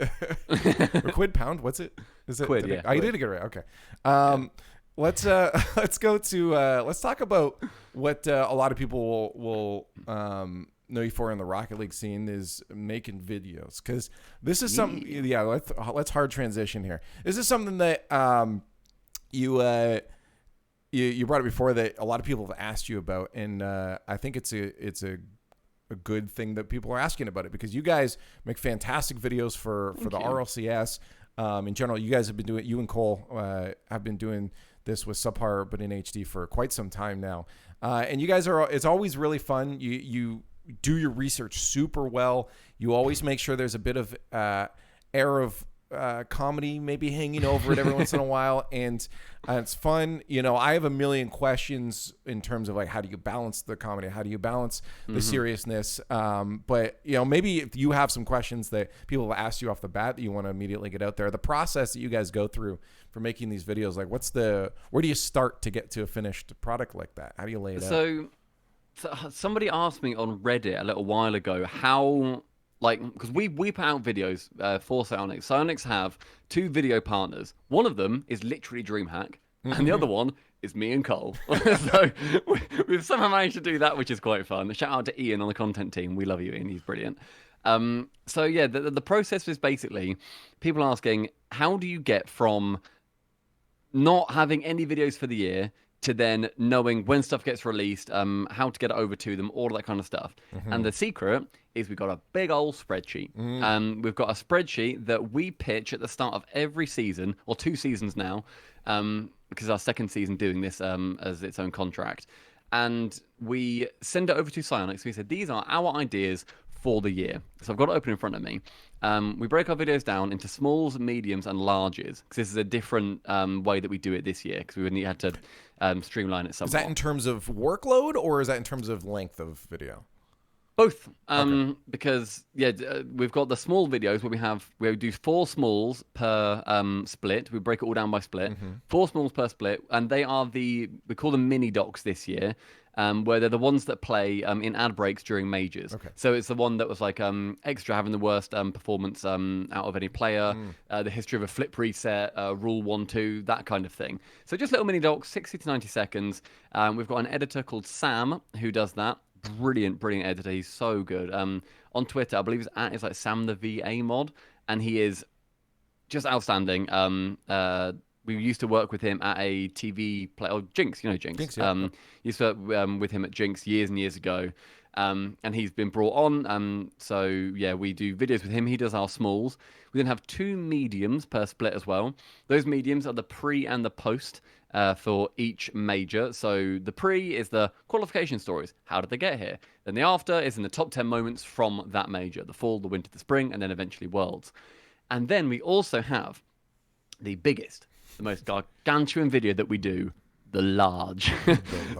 or quid pound. What's it? Is it quid? Quid. You did it right. Okay. Let's go to let's talk about what a lot of people will know you for in the Rocket League scene is making videos, because this is something. Let's hard transition here. This is something that you brought up before that a lot of people have asked you about, and I think it's a good thing that people are asking about it, because you guys make fantastic videos for the RLCS. In general, you guys have been doing. You and Cole have been doing this with Subpar but in HD for quite some time now, and you guys are. It's always really fun. You do your research super well. You always make sure there's a bit of air of comedy maybe hanging over it every once in a while, and it's fun. You know, I have a million questions in terms of like, how do you balance the comedy? How do you balance the seriousness? But, you know, maybe if you have some questions that people have asked you off the bat that you want to immediately get out there, the process that you guys go through for making these videos, like where do you start to get to a finished product like that? How do you lay it out? So somebody asked me on Reddit a little while ago how, like, because we put out videos for Psyonix. Psyonix have 2 video partners. One of them is literally DreamHack, and the other one is me and Cole. So we've somehow managed to do that, which is quite fun. Shout out to Ian on the content team. We love you, Ian. He's brilliant. So yeah, the process is basically people asking, how do you get from not having any videos for the year to then knowing when stuff gets released, how to get it over to them, all that kind of stuff. And the secret is we've got a big old spreadsheet. We've got a spreadsheet that we pitch at the start of every season, or 2 seasons now, because our second season doing this as its own contract. And we send it over to Psyonix. We said, these are our ideas for the year. So I've got it open in front of me. We break our videos down into smalls, mediums, and larges, because this is a different way that we do it this year, because we had to streamline it somewhat. Is that in terms of workload, or is that in terms of length of video? Both, because we've got the small videos where we do 4 smalls per split. We break it all down by split. 4 smalls per split, and we call them mini docs this year. Where they're the ones that play in ad breaks during majors. Okay. So it's the one that was like extra having the worst performance out of any player, the history of a flip reset, rule 1-2, that kind of thing. So just little mini docs, 60 to 90 seconds. We've got an editor called Sam who does that. Brilliant editor. He's so good. On Twitter, I believe it's like Sam the VA mod, and he is just outstanding. We used to work with him at a TV play, Jinx, you know Jinx. Jinx, yeah. Used to work with him at Jinx years and years ago, and he's been brought on. So yeah, we do videos with him. He does our smalls. We then have 2 mediums per split as well. Those mediums are the pre and the post for each major. So the pre is the qualification stories. How did they get here? Then the after is in the top 10 moments from that major, the fall, the winter, the spring, and then eventually Worlds. And then we also have the biggest, the most gargantuan video that we do, the large.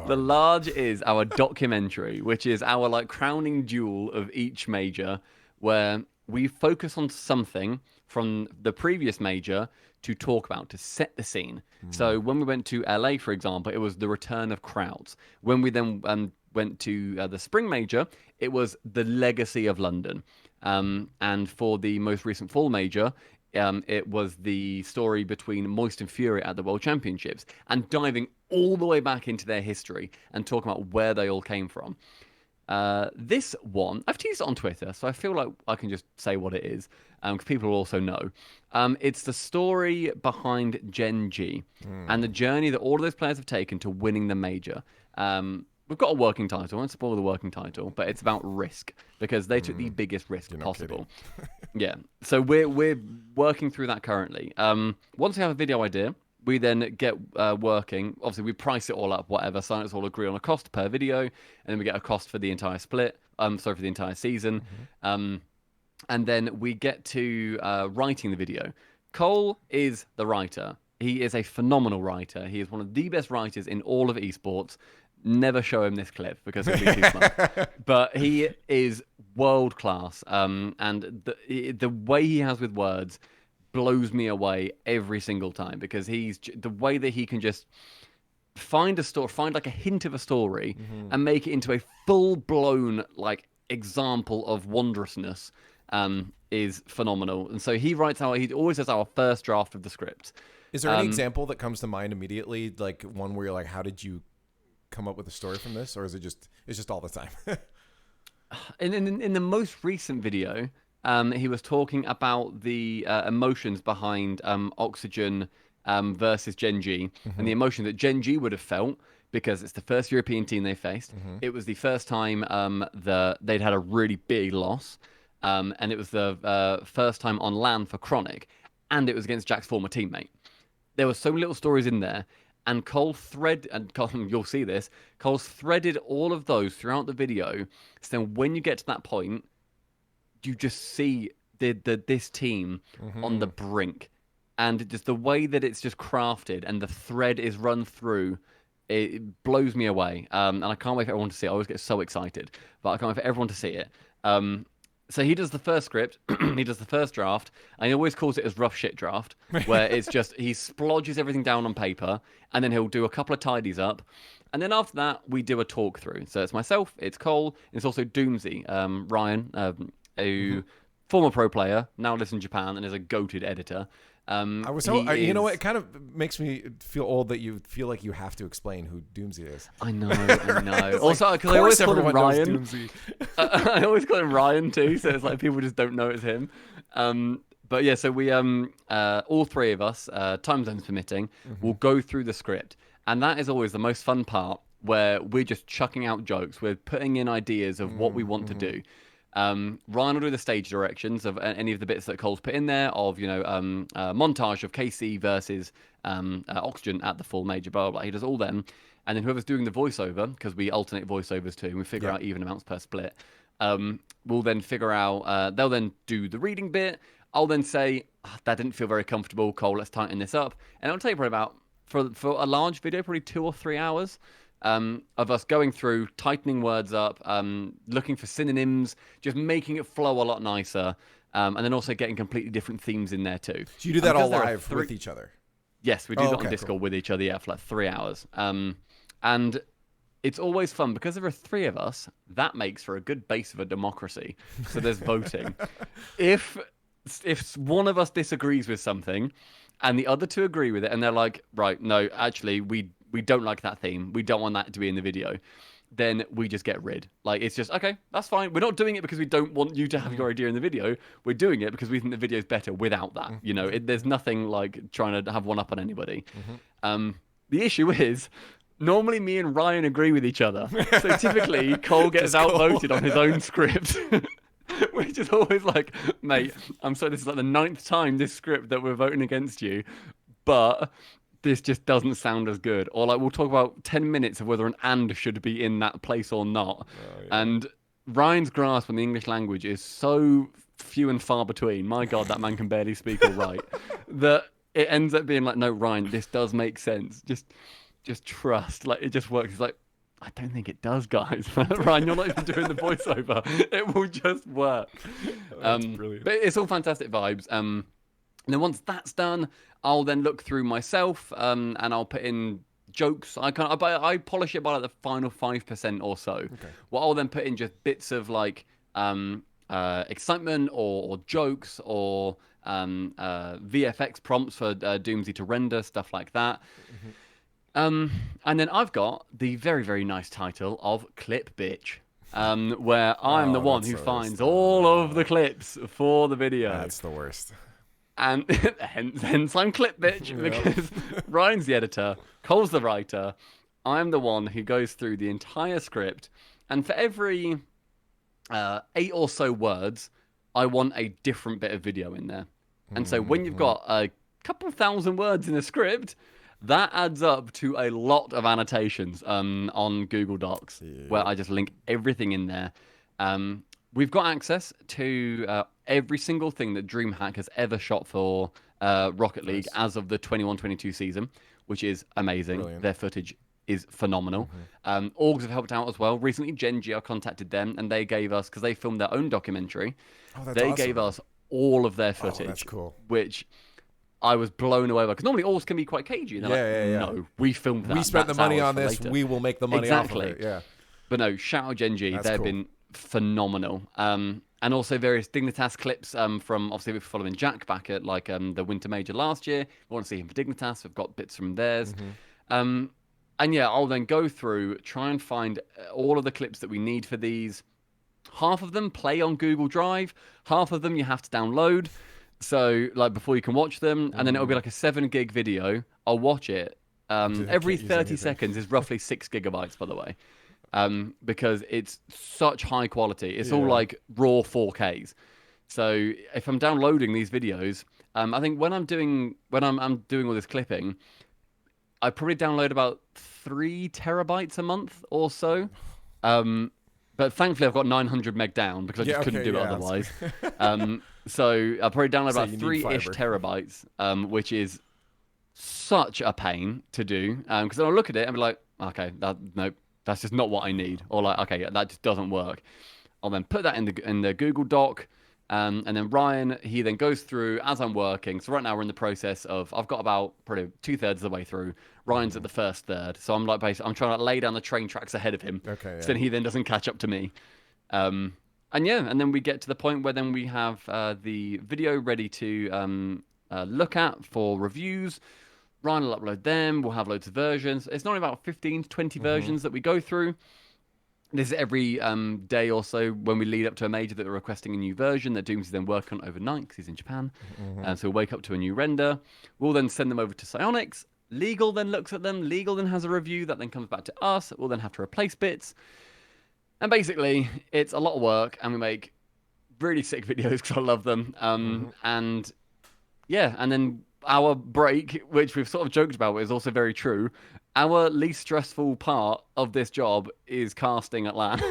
The large is our documentary, which is our like crowning jewel of each major, where we focus on something from the previous major to talk about, to set the scene. So when we went to LA, for example, it was the return of crowds. When we then went to the spring major, it was the legacy of London. And for the most recent fall major, it was the story between Moist and Fury at the World Championships, and diving all the way back into their history and talking about where they all came from. This one, I've teased it on Twitter, so I feel like I can just say what it is, because people will also know. It's the story behind Gen G and the journey that all of those players have taken to winning the major. We've got a working title. I won't spoil the working title, but it's about risk, because they took the biggest risk possible. Yeah. So we're working through that currently. Once we have a video idea, we then get working. Obviously, we price it all up, whatever. Science all agree on a cost per video, and then we get a cost for the entire split. For the entire season. And then we get to writing the video. Cole is the writer. He is a phenomenal writer. He is one of the best writers in all of esports. Never show him this clip because it'll be too smart. But he is world class, and the way he has with words blows me away every single time, because the way that he can just find like a hint of a story and make it into a full blown like example of wondrousness is phenomenal. And so he always does our first draft of the script. Is there any example that comes to mind immediately, like one where you're like, how did you come up with a story from this, or is it's just all the time? in the most recent video, he was talking about the emotions behind Oxygen versus Gen G, and the emotion that Gen G would have felt, because it's the first European team they faced. It was the first time they'd had a really big loss, and it was the first time on LAN for Chronic, and it was against Jack's former teammate. There were so many little stories in there, and Cole, you'll see this, Cole's threaded all of those throughout the video, so then when you get to that point, you just see this team on the brink, and just the way that it's just crafted and the thread is run through, it blows me away. And I can't wait for everyone to see it. I always get so excited, but I can't wait for everyone to see it. So he does the first script, he does the first draft, and he always calls it as rough shit draft, where it's just he splodges everything down on paper, and then he'll do a couple of tidies up, and then after that we do a talk through. So it's myself, it's Cole, and it's also Doomsy, Ryan, who former pro player, now lives in Japan and is a goated editor. I was so, you know what? It kind of makes me feel old that you feel like you have to explain who Doomsy is. I know. Also, because I always call him Ryan. I always call him Ryan too, so it's like people just don't know it's him. But yeah, so we all three of us, time zones permitting, will go through the script, and that is always the most fun part, where we're just chucking out jokes, we're putting in ideas of what we want to do. Ryan will do the stage directions of any of the bits that Cole's put in there of, montage of KC versus Oxygen at the full major, blah, blah, blah. He does all them. And then whoever's doing the voiceover, because we alternate voiceovers too, and we figure out even amounts per split, we'll then figure out, they'll then do the reading bit. I'll then say, that didn't feel very comfortable, Cole, let's tighten this up. And it'll take probably about, for a large video, probably 2 or 3 hours. Of us going through, tightening words up, looking for synonyms, just making it flow a lot nicer, and then also getting completely different themes in there too. So you do that all live with each other? Yes, we do that on Discord with each other, for like 3 hours. And it's always fun, because there are 3 of us, that makes for a good base of a democracy. So there's voting. If one of us disagrees with something, and the other 2 agree with it, and they're like, right, no, actually, we don't like that theme, we don't want that to be in the video, then we just get rid. Like, it's just, okay, that's fine. We're not doing it because we don't want you to have your idea in the video. We're doing it because we think the video's better without that. There's nothing like trying to have one up on anybody. The issue is, normally me and Ryan agree with each other. So typically, Cole gets outvoted on his own script. Which is always like, mate, I'm sorry, this is like the 9th time this script that we're voting against you, but this just doesn't sound as good. Or like, we'll talk about 10 minutes of whether an and should be in that place or not. And Ryan's grasp on the English language is so few and far between. My God, that man can barely speak or write. That it ends up being like, no, Ryan, this does make sense. Just trust. Like, it just works. It's like, I don't think it does, guys. Ryan, you're not even doing the voiceover. It will just work. That's brilliant. But it's all fantastic vibes. And then once that's done, I'll then look through myself, and I'll put in jokes. I polish it by like the final 5% or so. Okay. What I'll then put in just bits of like excitement or jokes or VFX prompts for Doomsy to render, stuff like that. And then I've got the very, very nice title of Clip Bitch, where I'm the one who finds all of the clips for the video. That's the worst. And hence I'm Clip Bitch, because Ryan's the editor, Cole's the writer, I'm the one who goes through the entire script, and for every 8 or so words, I want a different bit of video in there. And so when you've got a couple of thousand words in a script, that adds up to a lot of annotations on Google Docs, where I just link everything in there. We've got access to every single thing that DreamHack has ever shot for Rocket League as of the 21-22 season, which is amazing. Brilliant. Their footage is phenomenal. Orgs have helped out as well. Recently, Gen G, I contacted them, and they gave us, because they filmed their own documentary, they gave us all of their footage. Oh, that's cool. Which I was blown away by, because normally Orgs can be quite cagey. They're no, we filmed that. We spent the money on this. Later. We will make the money off of it. Yeah. But no, shout out Gen G. They've been phenomenal. And also various Dignitas clips from, obviously, we're following Jack back at like the Winter Major last year. We want to see him for Dignitas. We've got bits from theirs. And yeah, I'll then go through, try and find all of the clips that we need for these. Half of them play on Google Drive. Half of them you have to download. So, like, before you can watch them. And then it'll be like a 7 gig video. I'll watch it. Every 30 seconds is roughly 6 gigabytes, by the way. Because it's such high quality. It's all like raw 4Ks. So if I'm downloading these videos, I think when I'm doing all this clipping, I probably download about 3 terabytes a month or so. But thankfully I've got 900 meg down because I just couldn't do it otherwise. So I probably download So about you need 3-ish fiber. terabytes, which is such a pain to do. Because then I'll look at it and be like, okay, nope, that's just not what I need. Or like, okay, that just doesn't work. I'll then put that in the Google Doc. And then Ryan, he then goes through as I'm working. So right now we're in the process of, I've got about probably 2/3 of the way through. Ryan's at the first third. So I'm like, basically, I'm trying to lay down the train tracks ahead of him. Okay, So yeah. then he then doesn't catch up to me. And yeah, and then we get to the point where then we have the video ready to look at for reviews. Ryan will upload them. We'll have loads of versions. It's normally about 15 to 20 versions that we go through. This is every day or so when we lead up to a major that we're requesting a new version that Dooms is then working on overnight because he's in Japan. So we'll wake up to a new render. We'll then send them over to Psyonix. Legal then looks at them. Legal then has a review that then comes back to us. We'll then have to replace bits. And basically, it's a lot of work, and we make really sick videos because I love them. And yeah, and then our break, which we've sort of joked about, but is also very true. Our least stressful part of this job is casting at LAN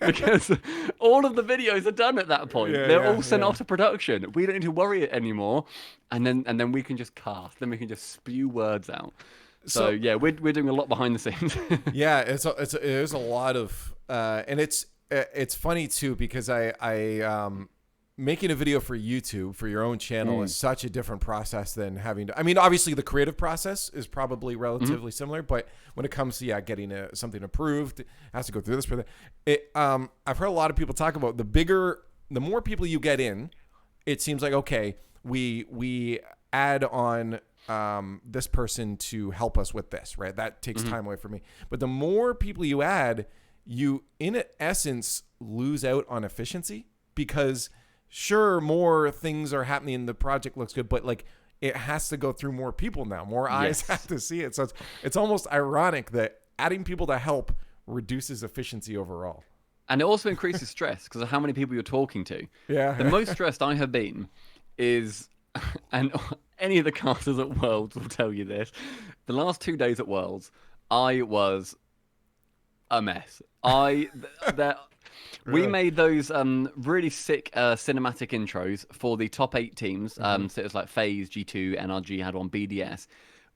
because all of the videos are done at that point. Yeah, They're yeah, all sent yeah. off to production. We don't need to worry it anymore, and then we can just cast. Then we can just spew words out. So yeah, we're doing a lot behind the scenes. Yeah, there's a lot of and it's funny too because I making a video for YouTube for your own channel is such a different process than having to. I mean, obviously the creative process is probably relatively similar, but when it comes to getting something approved, it has to go through this for that. I've heard a lot of people talk about the more people you get in, it seems like okay, we add on this person to help us with this, right? That takes time away from me. But the more people you add, you in essence lose out on efficiency because sure, more things are happening and the project looks good, but like it has to go through more people now. More eyes have to see it. So it's almost ironic that adding people to help reduces efficiency overall. And it also increases stress because of how many people you're talking to. Yeah. The most stressed I have been is, and any of the casters at Worlds will tell you this, the last 2 days at Worlds, I was a mess. We made those really sick cinematic intros for the top 8 teams. So it was like FaZe, G2, NRG had one, BDS,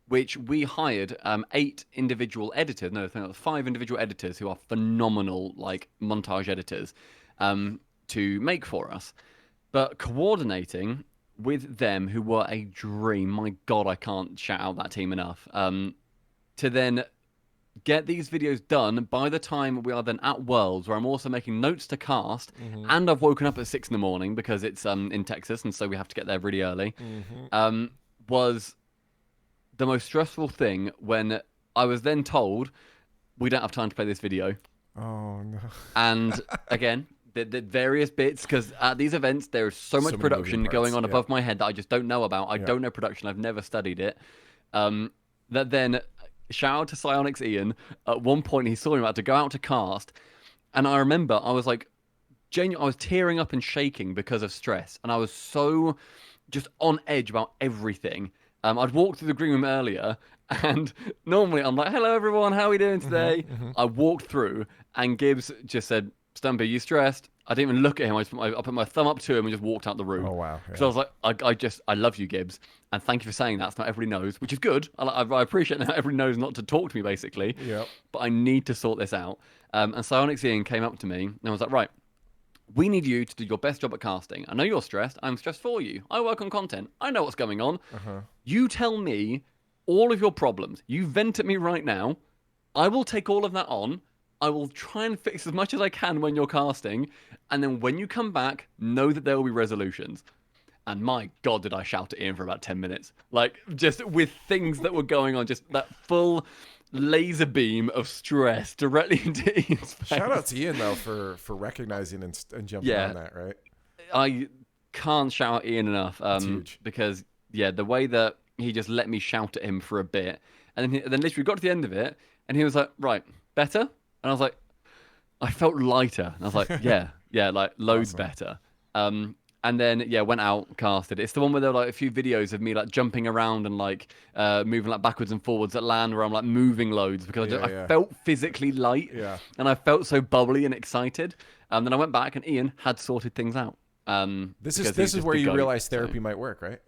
which we hired 8 individual editors. No, I think it was 5 individual editors who are phenomenal, like montage editors, to make for us. But coordinating with them, who were a dream. My God, I can't shout out that team enough. To then get these videos done by the time we are then at Worlds, where I'm also making notes to cast, and I've woken up at 6 in the morning because it's in Texas, and so we have to get there really early, was the most stressful thing when I was then told, we don't have time to play this video. Oh, no. And again, the various bits, because at these events, there is so much many production moving going parts, on above my head that I just don't know about. I don't know production. I've never studied it. That then... Shout out to Psyonix Ian. At one point, he saw me about to go out to cast, and I remember I was like, I was tearing up and shaking because of stress, and I was so just on edge about everything. I'd walked through the green room earlier, and normally I'm like, "Hello, everyone. How are we doing today?" I walked through, and Gibbs just said, "Stumpy, you stressed?" I didn't even look at him. I put my thumb up to him and just walked out the room. Oh, wow. Because I was like, I love you, Gibbs. And thank you for saying that. It's not everybody knows, which is good. I appreciate that everybody knows not to talk to me, basically. Yep. But I need to sort this out. And Psyonix Ian came up to me and was like, right, we need you to do your best job at casting. I know you're stressed. I'm stressed for you. I work on content. I know what's going on. You tell me all of your problems. You vent at me right now. I will take all of that on. I will try and fix as much as I can when you're casting. And then when you come back, know that there will be resolutions. And my God, did I shout at Ian for about 10 minutes. Like, just with things that were going on, just that full laser beam of stress directly into Ian's face. Shout out to Ian, though, for recognizing and jumping on that, right? I can't shout at Ian enough. Huge. Because, the way that he just let me shout at him for a bit. And then literally got to the end of it, and he was like, right, better? And I was like, I felt lighter. And I was like, yeah, like loads better. And then, went out, casted. It's the one where there were like a few videos of me like jumping around and like moving like backwards and forwards at land where I'm like moving loads because I felt physically light and I felt so bubbly and excited. And then I went back and Ian had sorted things out. This because is he's just where the you GOAT, realize so. therapy might work, right?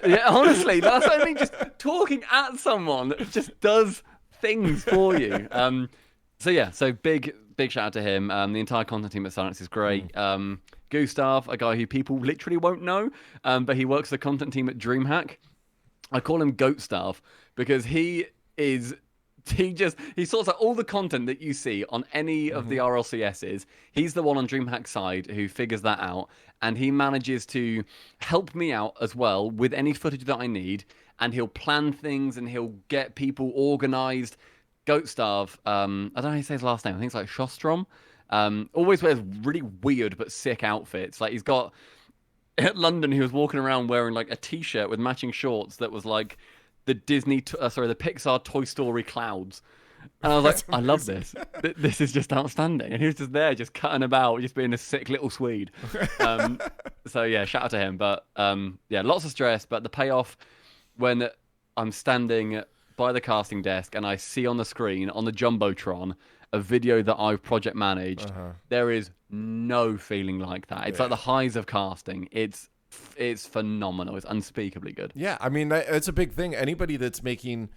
Yeah, honestly, that's what I mean. Just talking at someone just does things for you. So yeah, so big shout out to him. The entire content team at Silence is great. Gustav, a guy who people literally won't know, but he works the content team at DreamHack. I call him Goat Staff because he sorts out all the content that you see on any of the RLCSs. He's the one on DreamHack side who figures that out, and he manages to help me out as well with any footage that I need, and he'll plan things and he'll get people organized. Goat Starve, I don't know how you say his last name. I think it's like Shostrom. Always wears really weird but sick outfits. Like he's got at London, he was walking around wearing like a t-shirt with matching shorts that was like the the Pixar Toy Story clouds. And I was like, I love this. This is just outstanding. And he was just there, just cutting about, just being a sick little Swede. So yeah, shout out to him. But yeah, lots of stress. But the payoff when I'm standing by the casting desk and I see on the screen on the jumbotron a video that I've project managed, there is no feeling like that. It's like the highs of casting. It's phenomenal. It's unspeakably good. Yeah, I mean, it's a big thing. Anybody that's making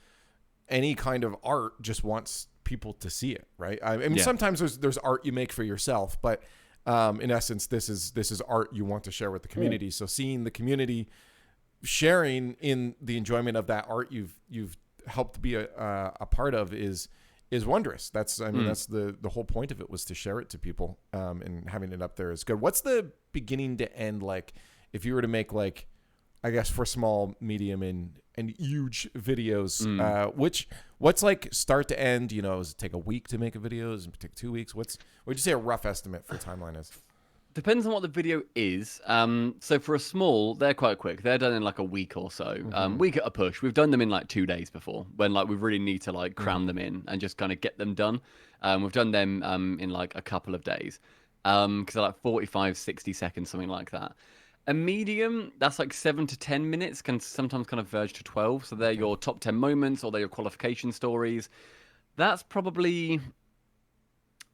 any kind of art just wants people to see it, right? I mean, sometimes there's art you make for yourself, but in essence, this is art you want to share with the community. So seeing the community sharing in the enjoyment of that art you've helped be a part of is wondrous. That's that's the whole point of it, was to share it to people, and having it up there is good. What's the beginning to end like? If you were to make, like, I guess for small, medium, and huge videos, what's like start to end? You know, does it take a week to make a video? Does it take 2 weeks? What'd you say a rough estimate for timeline is? Depends on what the video is. So for a small, they're quite quick. They're done in like a week or so. Week at a push. We've done them in like 2 days before, when like we really need to like cram them in and just kind of get them done. We've done them in like a couple of days, because they're like 45, 60 seconds, something like that. A medium, that's like 7 to 10 minutes, can sometimes kind of verge to 12. So they're your top 10 moments, or they're your qualification stories. That's probably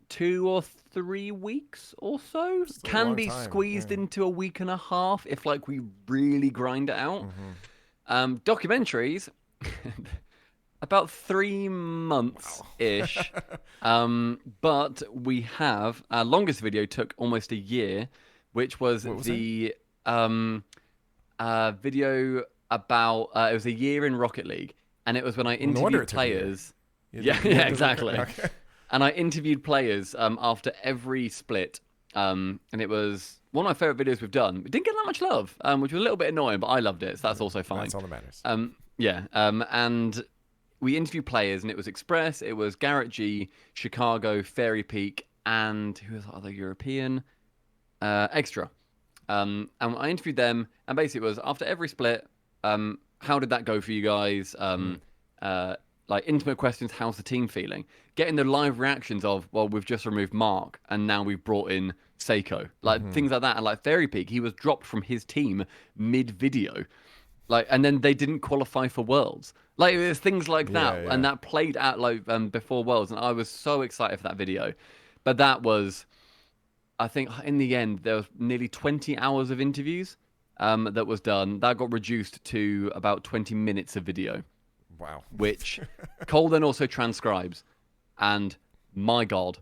2 or 3 weeks or so. Can be squeezed into a week and a half if like we really grind it out. Documentaries, about 3 months ish. But we have our longest video took almost a year, which was the video about it was a year in Rocket League, and it was when I interviewed players. Yeah, exactly. Okay. And I interviewed players after every split, and it was one of my favorite videos we've done. It didn't get that much love, which was a little bit annoying, but I loved it, so that's also fine. That's all that matters. And we interviewed players, and it was Express, it was Garrett G, Chicago, Fairy Peak, and who was the other European? Extra. And I interviewed them, and basically it was after every split, how did that go for you guys? Like intimate questions, how's the team feeling? Getting the live reactions of, well, we've just removed Mark and now we've brought in Seiko. Like things like that. And like Fairy Peak, he was dropped from his team mid-video. Like, and then they didn't qualify for Worlds. Like there's things like that. And that played out like before Worlds, and I was so excited for that video. But that was, I think in the end, there was nearly 20 hours of interviews that was done. That got reduced to about 20 minutes of video. Wow. Which Cole then also transcribes. And my God,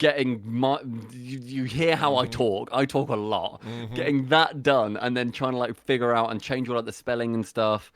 you hear how I talk a lot. Getting that done and then trying to like figure out and change all like the spelling and stuff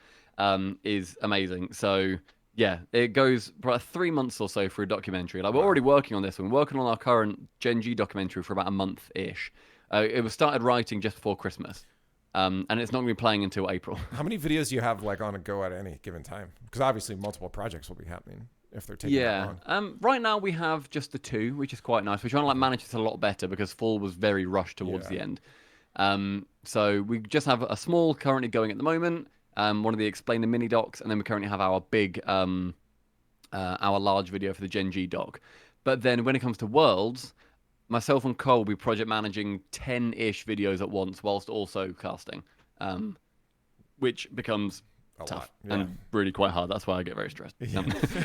is amazing. So yeah, it goes for about 3 months or so for a documentary. Like we're already working on this one. We're working on our current Gen G documentary for about a month-ish. It was started writing just before Christmas. And it's not going to be playing until April. How many videos do you have like on a go at any given time? Because obviously multiple projects will be happening if they're taking that long. Right now we have just the 2, which is quite nice. We're trying to like manage this a lot better because fall was very rushed towards the end. So we just have a small currently going at the moment. One of the Explain the Mini docs, and then we currently have our big, our large video for the Gen G doc. But then when it comes to Worlds, myself and Cole will be project managing 10-ish videos at once whilst also casting, which becomes tough lot. Yeah. and really quite hard. That's why I get very stressed.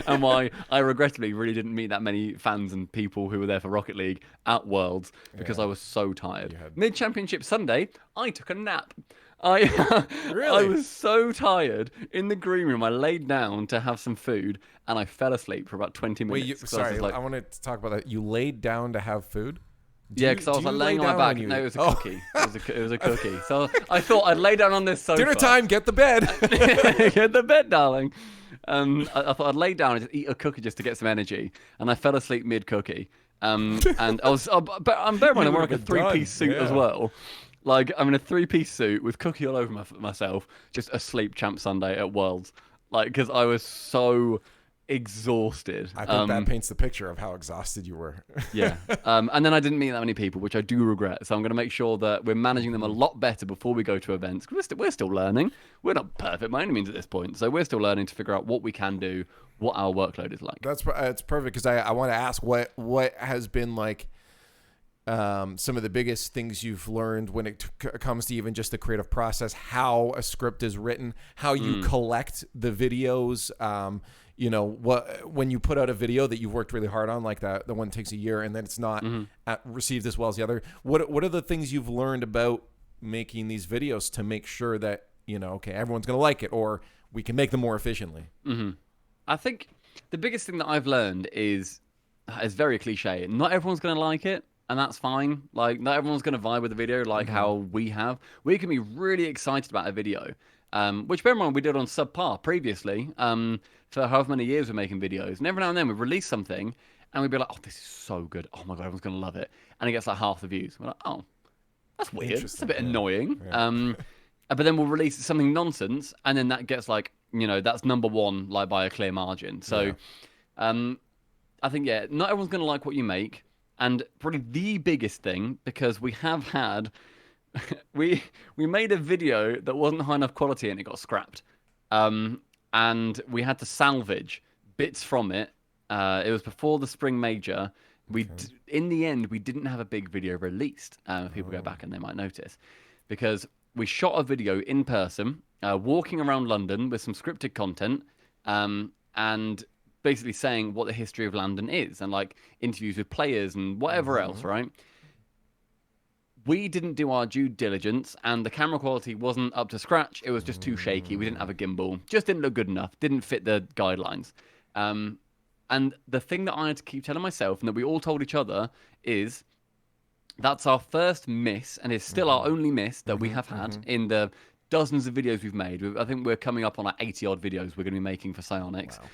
And why I regrettably really didn't meet that many fans and people who were there for Rocket League at Worlds because I was so tired. Mid-championship Sunday, I took a nap. I Really? was so tired in the green room. I laid down to have some food and I fell asleep for about 20 minutes. Wait, sorry, I wanted to talk about that. You laid down to have food? Because I was like laying on my back. No, it was a cookie. It was a cookie. So I thought I'd lay down on this sofa. Dinner time, get the bed. Get the bed, darling. I thought I'd lay down and just eat a cookie just to get some energy. And I fell asleep mid-cookie. And I was, but I'm bear in mind, I'm wearing like a three-piece suit as well. Like, I'm in a three-piece suit with cookie all over myself, just asleep champ Sunday at Worlds. Like, because I was so exhausted. I think that paints the picture of how exhausted you were. Yeah. And then I didn't meet that many people, which I do regret. So I'm going to make sure that we're managing them a lot better before we go to events. We're still learning. We're not perfect by any means at this point. So we're still learning to figure out what we can do, what our workload is like. It's perfect because I want to ask what has been like some of the biggest things you've learned when it comes to even just the creative process, how a script is written, how you collect the videos, when you put out a video that you've worked really hard on, like that, the one takes a year and then it's not received as well as the other. What are the things you've learned about making these videos to make sure that, everyone's going to like it or we can make them more efficiently? I think the biggest thing that I've learned is very cliche. Not everyone's going to like it. And that's fine. Like, not everyone's going to vibe with the video like how we have. We can be really excited about a video, which, bear in mind, we did on Subpar previously for however many years we're making videos. And every now and then we release something and we'd be like, oh, this is so good. Oh, my God, everyone's going to love it. And it gets like half the views. We're like, oh, that's weird. It's a bit annoying. Yeah. But then we'll release something nonsense. And then that gets like, that's number one, like by a clear margin. So I think, not everyone's going to like what you make. And probably the biggest thing, because we have had, we made a video that wasn't high enough quality and it got scrapped. And we had to salvage bits from it. It was before the spring major. In the end, we didn't have a big video released. If people go back and they might notice. Because we shot a video in person, walking around London with some scripted content. And basically saying what the history of London is and like interviews with players and whatever else, right? We didn't do our due diligence and the camera quality wasn't up to scratch. It was just too shaky. We didn't have a gimbal. Just didn't look good enough. Didn't fit the guidelines. And the thing that I had to keep telling myself and that we all told each other is that's our first miss and it's still our only miss that we have had in the dozens of videos we've made. I think we're coming up on like 80 odd videos we're going to be making for Psyonix. Wow.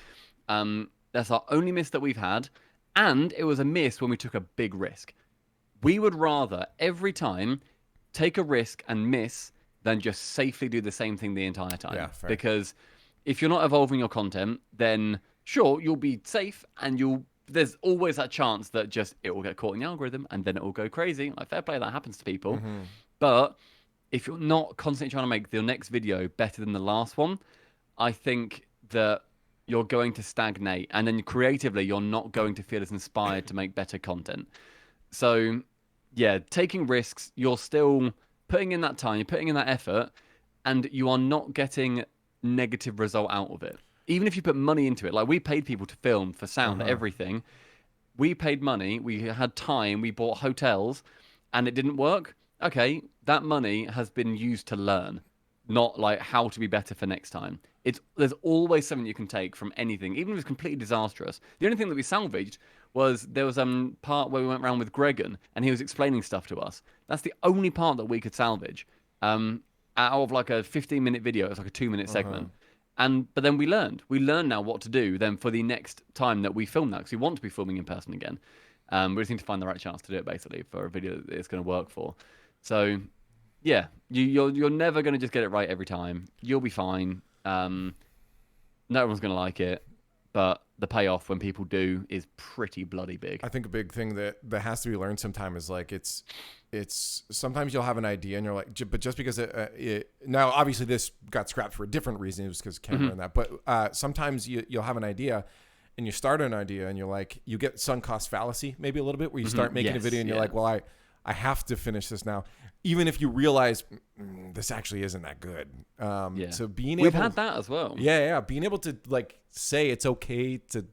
That's our only miss that we've had. And it was a miss when we took a big risk. We would rather every time take a risk and miss than just safely do the same thing the entire time. Yeah, fair. Because if you're not evolving your content, then sure, you'll be safe and there's always that chance that just it will get caught in the algorithm and then it will go crazy. Like fair play, that happens to people. But if you're not constantly trying to make the next video better than the last one, I think that you're going to stagnate. And then creatively, you're not going to feel as inspired to make better content. So, taking risks, you're still putting in that time, you're putting in that effort, and you are not getting negative result out of it. Even if you put money into it, like we paid people to film for sound, everything. We paid money, we had time, we bought hotels, and it didn't work. Okay, that money has been used to learn, not like how to be better for next time. There's always something you can take from anything, even if it's completely disastrous. The only thing that we salvaged was there was part where we went around with Gregan and he was explaining stuff to us. That's the only part that we could salvage. Out of like a 15-minute video, it's like a 2-minute segment. But then we learned. We learn now what to do then for the next time that we film that, because we want to be filming in person again. We just need to find the right chance to do it, basically, for a video that it's going to work for. So, yeah, you're never going to just get it right every time. You'll be fine. No one's going to like it, but the payoff when people do is pretty bloody big. I think a big thing that has to be learned sometime is like it's sometimes you'll have an idea and you're like, but just because it now obviously this got scrapped for a different reason, it was because camera and that, but sometimes you'll have an idea and you start an idea and you're like, you get sunk cost fallacy maybe a little bit where you start making a video and you're like, well, I have to finish this now. even if you realize this actually isn't that good. So we've had that as well. Yeah. Being able to like say it's okay to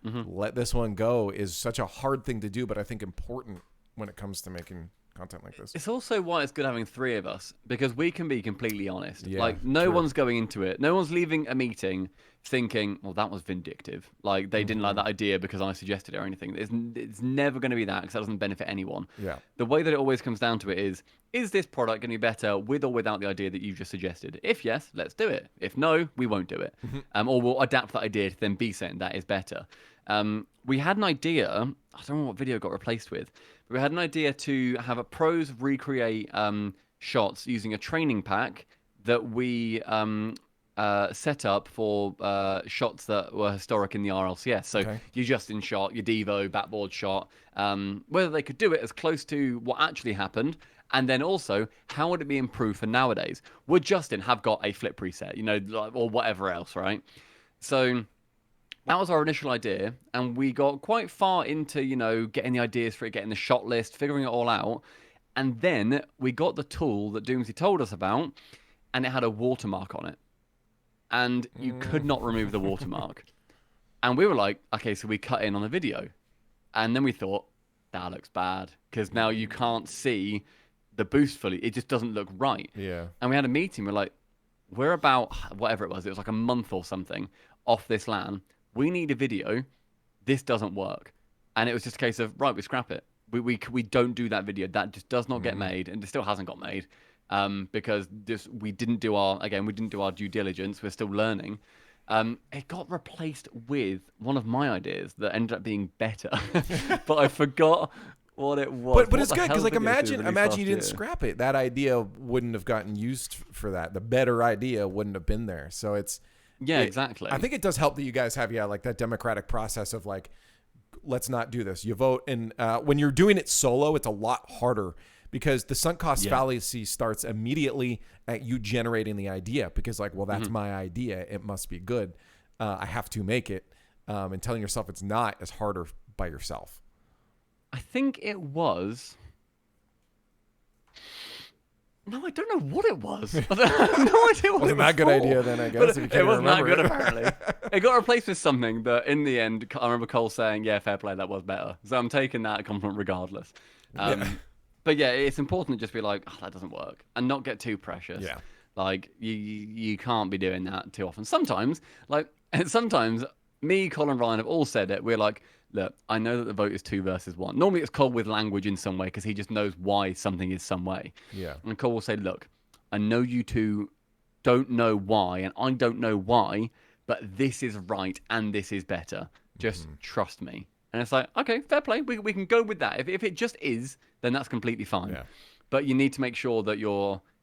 let this one go is such a hard thing to do, but I think important when it comes to making content like this. It's also why it's good having three of us, because we can be completely honest. Yeah, like no true. one's going into it. No one's leaving a meeting thinking, well, that was vindictive. Like they didn't like that idea because I suggested it or anything. It's never going to be that, because that doesn't benefit anyone. Yeah. The way that it always comes down to it is this product going to be better with or without the idea that you just suggested? If yes, let's do it. If no, we won't do it. Or we'll adapt that idea to then be saying that is better. We had an idea, I don't know what video got replaced with, but we had an idea to have a pros recreate shots using a training pack that we set up for shots that were historic in the RLCS. So your Justin shot, your Devo backboard shot, whether they could do it as close to what actually happened, and then also how would it be improved for nowadays? Would Justin have got a flip preset, or whatever else, right? So that was our initial idea, and we got quite far into, getting the ideas for it, getting the shot list, figuring it all out. And then we got the tool that Doomsy told us about, and it had a watermark on it. And you could not remove the watermark. And we were like, okay, so we cut in on the video. And then we thought, that looks bad, because now you can't see the boost fully. It just doesn't look right. Yeah. And we had a meeting. We're like, we're about, whatever it was like a month or something off this LAN. We need a video. This doesn't work. And it was just a case of, right, we scrap it. We don't do that video. That just does not get made, and it still hasn't got made. Because we didn't do our due diligence. We're still learning. It got replaced with one of my ideas that ended up being better, but I forgot what it was. But it's good, because like imagine you didn't scrap it. That idea wouldn't have gotten used for that. The better idea wouldn't have been there. So exactly. I think it does help that you guys have like that democratic process of like, let's not do this. You vote, and when you're doing it solo, it's a lot harder. Because the sunk cost fallacy starts immediately at you generating the idea. Because like, well, that's my idea. It must be good. I have to make it. And telling yourself it's not is harder by yourself. I think it was. No, I don't know what it was. I have no idea what Wasn't it was that good idea then, I guess, if you can't it wasn't that remember good, it. apparently. It got replaced with something that, in the end, I remember Cole saying, yeah, fair play, that was better. So I'm taking that compliment regardless. But yeah, it's important to just be like, oh, that doesn't work, and not get too precious. Yeah. Like, you can't be doing that too often. Sometimes me, Colin, Ryan have all said it. We're like, look, I know that the vote is 2 versus 1. Normally it's Cole with language in some way, because he just knows why something is some way. Yeah. And Cole will say, look, I know you two don't know why, and I don't know why, but this is right and this is better. Just trust me. And it's like, okay, fair play. We can go with that. If it just is, then that's completely fine. Yeah. But you need to make sure that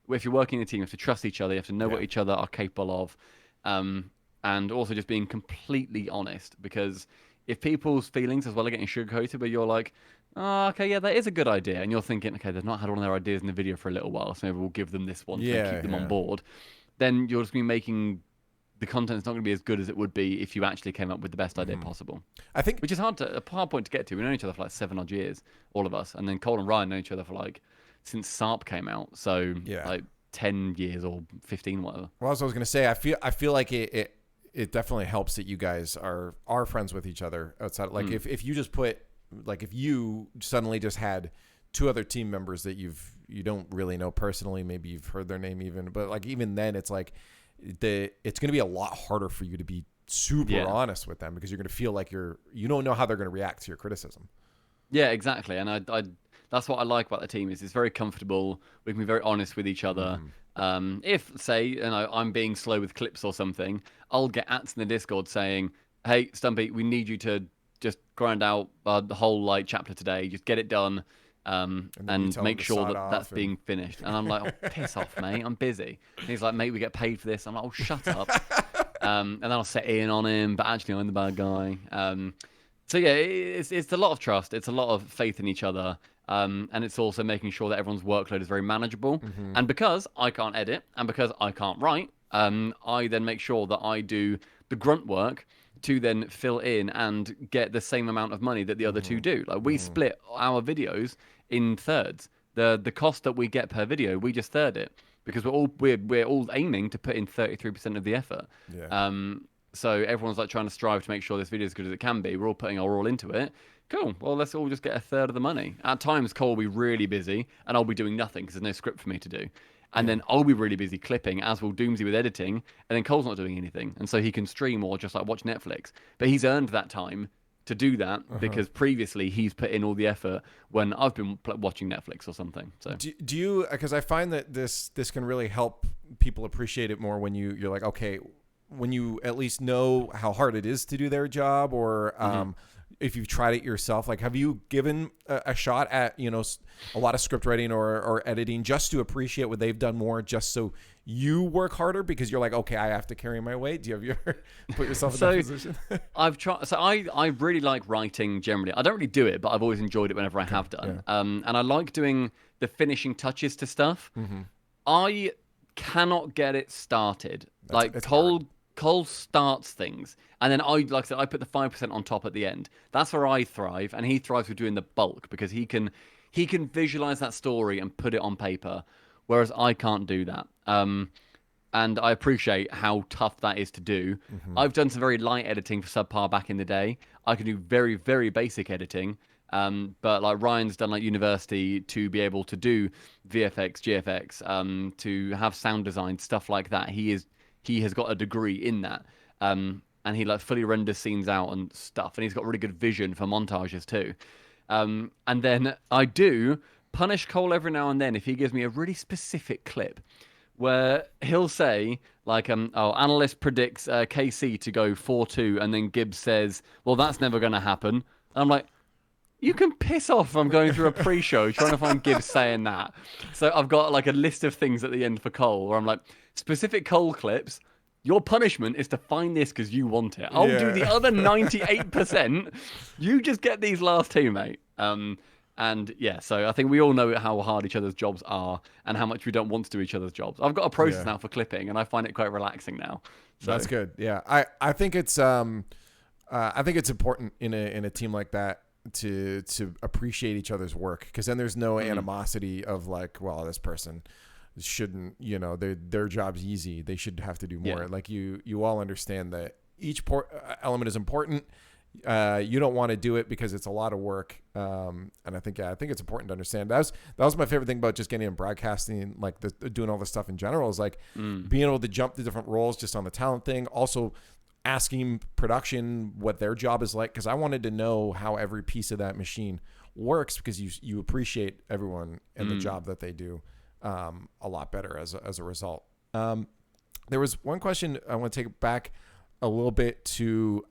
if you're working in a team, you have to trust each other. You have to know what each other are capable of. And also just being completely honest. Because if people's feelings as well are getting sugarcoated, where you're like, oh, okay, yeah, that is a good idea. And you're thinking, okay, they've not had one of their ideas in the video for a little while, so maybe we'll give them this one to keep them on board. Then you'll just be making... the content's not going to be as good as it would be if you actually came up with the best idea possible. I think, which is a hard point to get to. We've known each other for like 7 odd years, all of us, and then Cole and Ryan know each other for like since SARP came out, so like 10 years or 15, whatever. Well, as I was going to say, I feel like it definitely helps that you guys are friends with each other outside. Like if you just put like if you suddenly just had 2 other team members that you don't really know personally, maybe you've heard their name even, but like even then it's like. It's going to be a lot harder for you to be super honest with them, because you're going to feel like you don't know how they're going to react to your criticism. Yeah, exactly. And I that's what I like about the team is it's very comfortable. We can be very honest with each other. If say, I'm being slow with clips or something, I'll get ats in the Discord saying, hey, Stumpy, we need you to just grind out the whole chapter today. Just get it done. And make sure that that's being finished. And I'm like, oh, piss off, mate. I'm busy. And he's like, mate, we get paid for this. I'm like, oh, shut up. And then I'll set in on him, but actually I'm the bad guy. So yeah, it's a lot of trust. It's a lot of faith in each other. And it's also making sure that everyone's workload is very manageable. And because I can't edit and because I can't write, I then make sure that I do the grunt work to then fill in and get the same amount of money that the other 2 do. Like we split our videos in thirds. The cost that we get per video, we just third it because we're all aiming to put in 33% of the effort. Yeah. So everyone's like trying to strive to make sure this video is as good as it can be. We're all putting our all into it. Cool. Well, let's all just get a third of the money. At times, Cole will be really busy, and I'll be doing nothing because there's no script for me to do. And then I'll be really busy clipping, as will Doomsy with editing, and then Cole's not doing anything. And so he can stream or just like watch Netflix. But he's earned that time to do that because previously he's put in all the effort when I've been watching Netflix or something. So do you? Because I find that this can really help people appreciate it more when you're like, okay, when you at least know how hard it is to do their job, or if you've tried it yourself. Like, have you given a shot at, you know, a lot of script writing or editing just to appreciate what they've done more, just so you work harder because you're like, okay, I have to carry my weight? Have you ever put yourself in that position? I've tried. So I really like writing generally. I don't really do it, but I've always enjoyed it whenever I have done. Yeah. And I like doing the finishing touches to stuff. I cannot get it started. Like Cole starts things, and then like I said, I put the 5% on top at the end. That's where I thrive, and he thrives with doing the bulk because he can visualize that story and put it on paper, whereas I can't do that. And I appreciate how tough that is to do. I've done some very light editing for Subpar back in the day. I can do very, very basic editing. But like Ryan's done like university to be able to do VFX, GFX, to have sound design, stuff like that. He has got a degree in that. And he like fully renders scenes out and stuff. And he's got really good vision for montages too. And then I do punish Cole every now and then if he gives me a really specific clip where he'll say like, analyst predicts KC to go 4-2, and then Gibbs says, well, that's never going to happen. And I'm like, you can piss off from going through a pre-show trying to find Gibbs saying that. So I've got like a list of things at the end for Cole where I'm like, specific Cole clips, your punishment is to find this because you want it. I'll do the other 98%. You just get these last two, mate. And yeah, so I think we all know how hard each other's jobs are and how much we don't want to do each other's jobs. I've got a process now for clipping, and I find it quite relaxing now. So. That's good. Yeah, I think it's important in a team like that to appreciate each other's work, because then there's no animosity of like, well, this person shouldn't, you know, their job's easy, they should have to do more. Like you all understand that each element is important. You don't want to do it because it's a lot of work, and I think it's important to understand. That was my favorite thing about just getting in broadcasting, like doing all this stuff in general, is like being able to jump to different roles just on the talent thing. Also asking production what their job is like, because I wanted to know how every piece of that machine works, because you appreciate everyone and the job that they do a lot better as a result. There was one question I want to take back a little bit to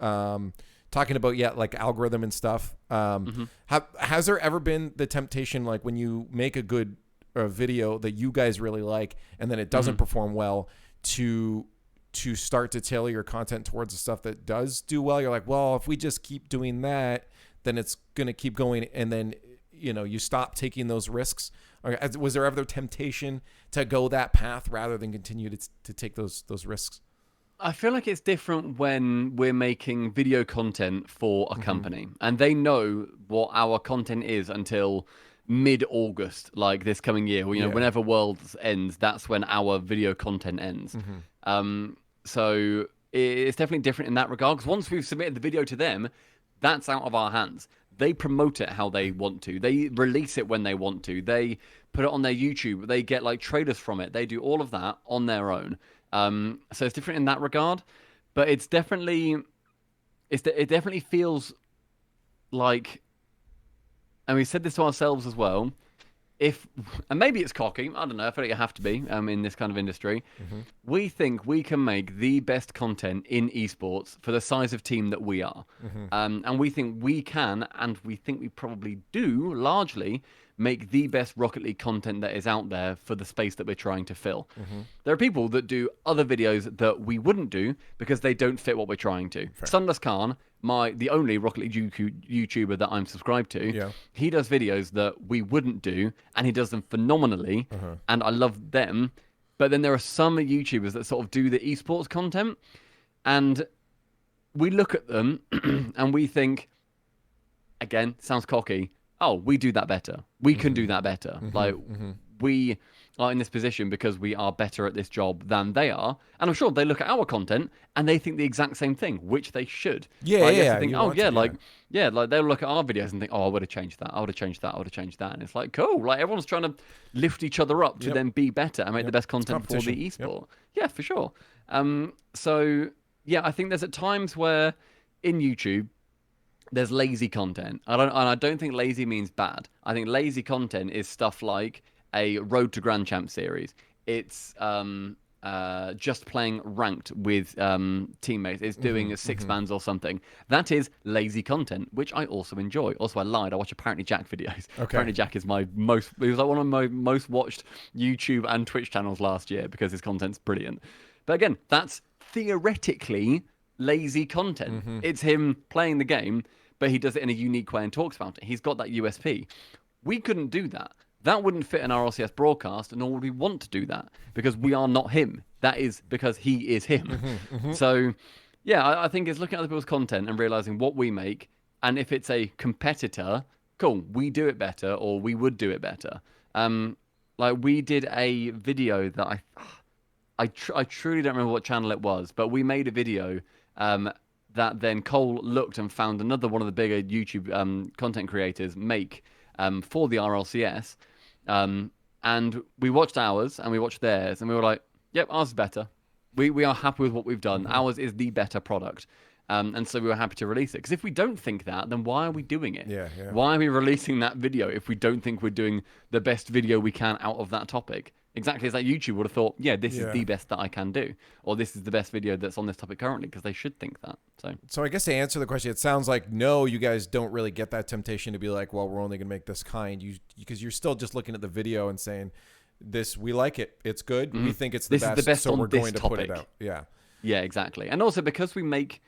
talking about like algorithm and stuff. Has there ever been the temptation, like when you make a good video that you guys really like and then it doesn't perform well, to start to tailor your content towards the stuff that does do well? You're like, well, if we just keep doing that, then it's going to keep going. And then, you know, you stop taking those risks. Or was there ever temptation to go that path rather than continue to take those risks? I feel like it's different when we're making video content for a company and they know what our content is until mid-August, like this coming year. You know, whenever Worlds ends, that's when our video content ends. So it's definitely different in that regard, because once we've submitted the video to them, that's out of our hands. They promote it how they want to. They release it when they want to. They put it on their YouTube. They get like trailers from it. They do all of that on their own. So it's different in that regard, but it definitely feels like, and we said this to ourselves as well, and maybe it's cocky, I don't know, I feel like you have to be in this kind of industry. We think we can make the best content in esports for the size of team that we are. And we think we can, and we think we probably do largely make the best Rocket League content that is out there for the space that we're trying to fill. There are people that do other videos that we wouldn't do because they don't fit what we're trying to. Sunless Khan, the only Rocket League YouTuber that I'm subscribed to, he does videos that we wouldn't do, and he does them phenomenally, and I love them. But then there are some YouTubers that sort of do the esports content, and we look at them and we think, again, sounds cocky, oh, we do that better. We can do that better. Mm-hmm. Like, Mm-hmm. we are in this position because we are better at this job than they are. And I'm sure they look at our content and they think the exact same thing, which they should. Yeah, But I yeah, guess yeah. they think, You oh, want yeah, to, like, yeah, like they'll look at our videos and think, oh, I would have changed that. I would have changed that. I would have changed that. And it's like, cool. Like, everyone's trying to lift each other up to Yep. then be better and make the Yep. best It's content for the competition. Yep. esport. Yeah, for sure. So, yeah, I think there's at times where in YouTube, there's lazy content. I don't think lazy means bad. I think lazy content is stuff like a Road to Grand Champ series. It's just playing ranked with teammates. It's doing a six mans or something. That is lazy content, which I also enjoy. Also, I lied. I watch Apparently Jack videos. Okay. Apparently Jack is my most. It was like one of my most watched YouTube and Twitch channels last year because his content's brilliant. But again, that's theoretically lazy content. It's him playing the game, but he does it in a unique way and talks about it. He's got that USP. We couldn't do that. That wouldn't fit an RLCS broadcast, nor would we want to do that because we are not him. That is because he is him. So, yeah, I think it's looking at other people's content and realizing what we make, and if it's a competitor, cool, we do it better, or we would do it better. Like we did a video that I truly don't remember what channel it was, but we made a video that then Cole looked and found another one of the bigger YouTube content creators make for the RLCS. And we watched ours and we watched theirs and we were like, yep, ours is better. We are happy with what we've done. Ours is the better product. And so we were happy to release it. Because if we don't think that, then why are we doing it? Yeah, yeah. Why are we releasing that video if we don't think we're doing the best video we can out of that topic? Exactly as that YouTube would have thought, yeah, this is the best that I can do. Or this is the best video that's on this topic currently, because they should think that. So I guess to answer the question, it sounds like, no, you guys don't really get that temptation to be like, well, we're only going to make this kind. Because you're still just looking at the video and saying, this, we like it. It's good. We think it's the This is best. the best so on we're this going to put it topic. out. Yeah. Yeah, exactly. And also because we make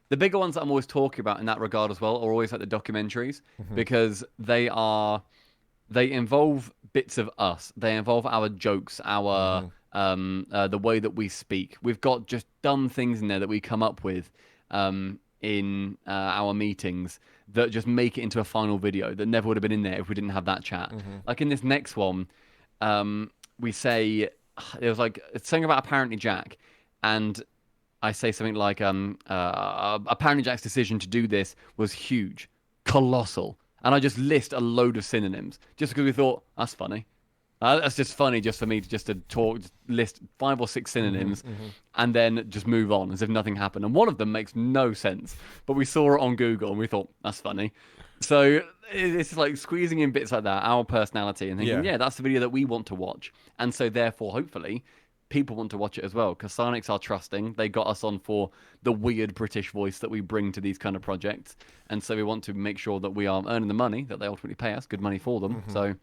the bigger ones that I'm always talking about in that regard as well are always like the documentaries because they involve bits of us. They involve our jokes, our the way that we speak. We've got just dumb things in there that we come up with in our meetings that just make it into a final video that never would have been in there if we didn't have that chat. Like in this next one, we say it was like it's something about Apparently Jack, and I say something like Apparently Jack's decision to do this was huge, colossal, and I just list a load of synonyms just because we thought that's funny. That's just funny just for me to talk, just list 5 or 6 synonyms and then just move on as if nothing happened. And one of them makes no sense, but we saw it on Google and we thought, that's funny. So it's like squeezing in bits like that, our personality, and thinking, yeah, that's the video that we want to watch. And so therefore, hopefully, people want to watch it as well because Psyonix are trusting. They got us on for the weird British voice that we bring to these kind of projects. And so we want to make sure that we are earning the money that they ultimately pay us, good money for them. So,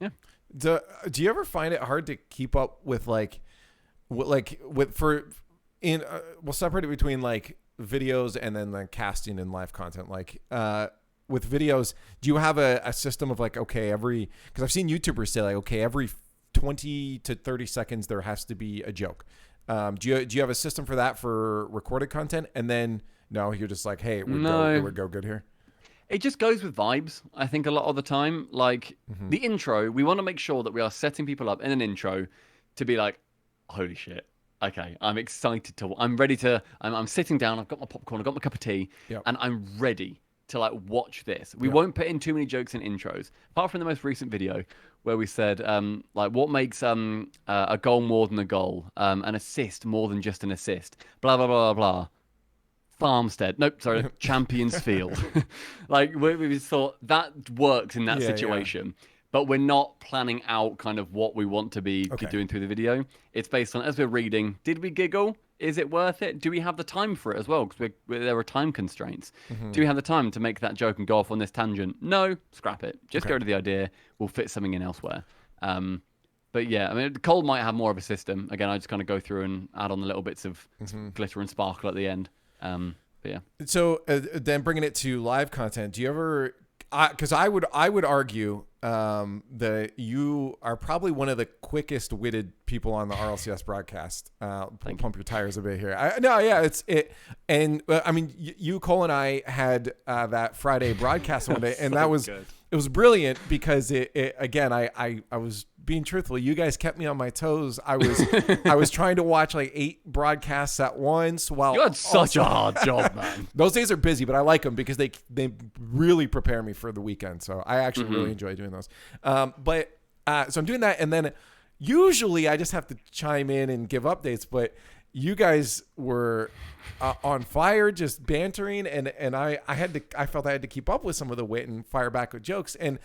yeah. Do you ever find it hard to keep up with we'll separate it between like videos and then like casting and live content. Like with videos, do you have a system of like, okay, because I've seen YouTubers say like, okay, every 20 to 30 seconds there has to be a joke. Do you have a system for that for recorded content? And then no, you're just like, hey, it would go good here. It just goes with vibes, I think, a lot of the time. Like, the intro, we want to make sure that we are setting people up in an intro to be like, holy shit, okay, I'm excited I'm ready to, I'm sitting down, I've got my popcorn, I've got my cup of tea, and I'm ready to, like, watch this. We won't put in too many jokes in intros, apart from the most recent video where we said, like, what makes a goal more than a goal, an assist more than just an assist, blah, blah, blah, blah, blah. Farmstead. Nope, sorry, Champions Field. Like, we just thought that works in that situation, but we're not planning out kind of what we want to be doing through the video. It's based on, as we're reading, did we giggle? Is it worth it? Do we have the time for it as well? Because there are time constraints. Do we have the time to make that joke and go off on this tangent? No, scrap it. Just go to the idea. We'll fit something in elsewhere. But yeah, I mean, Cole might have more of a system. Again, I just kind of go through and add on the little bits of glitter and sparkle at the end. But yeah. So then bringing it to live content, do you ever, because I would argue that you are probably one of the quickest witted people on the RLCS broadcast. Pump your tires a bit here. I mean, you, Cole, and I had that Friday broadcast one day, and that was good. It was brilliant because it again, I was being truthful. You guys kept me on my toes. I was trying to watch like 8 broadcasts at once. While you had such a hard job, man. Those days are busy, but I like them because they really prepare me for the weekend. So I actually really enjoy doing those. So I'm doing that, and then usually I just have to chime in and give updates. But you guys were on fire, just bantering, and I felt I had to keep up with some of the wit and fire back with jokes, and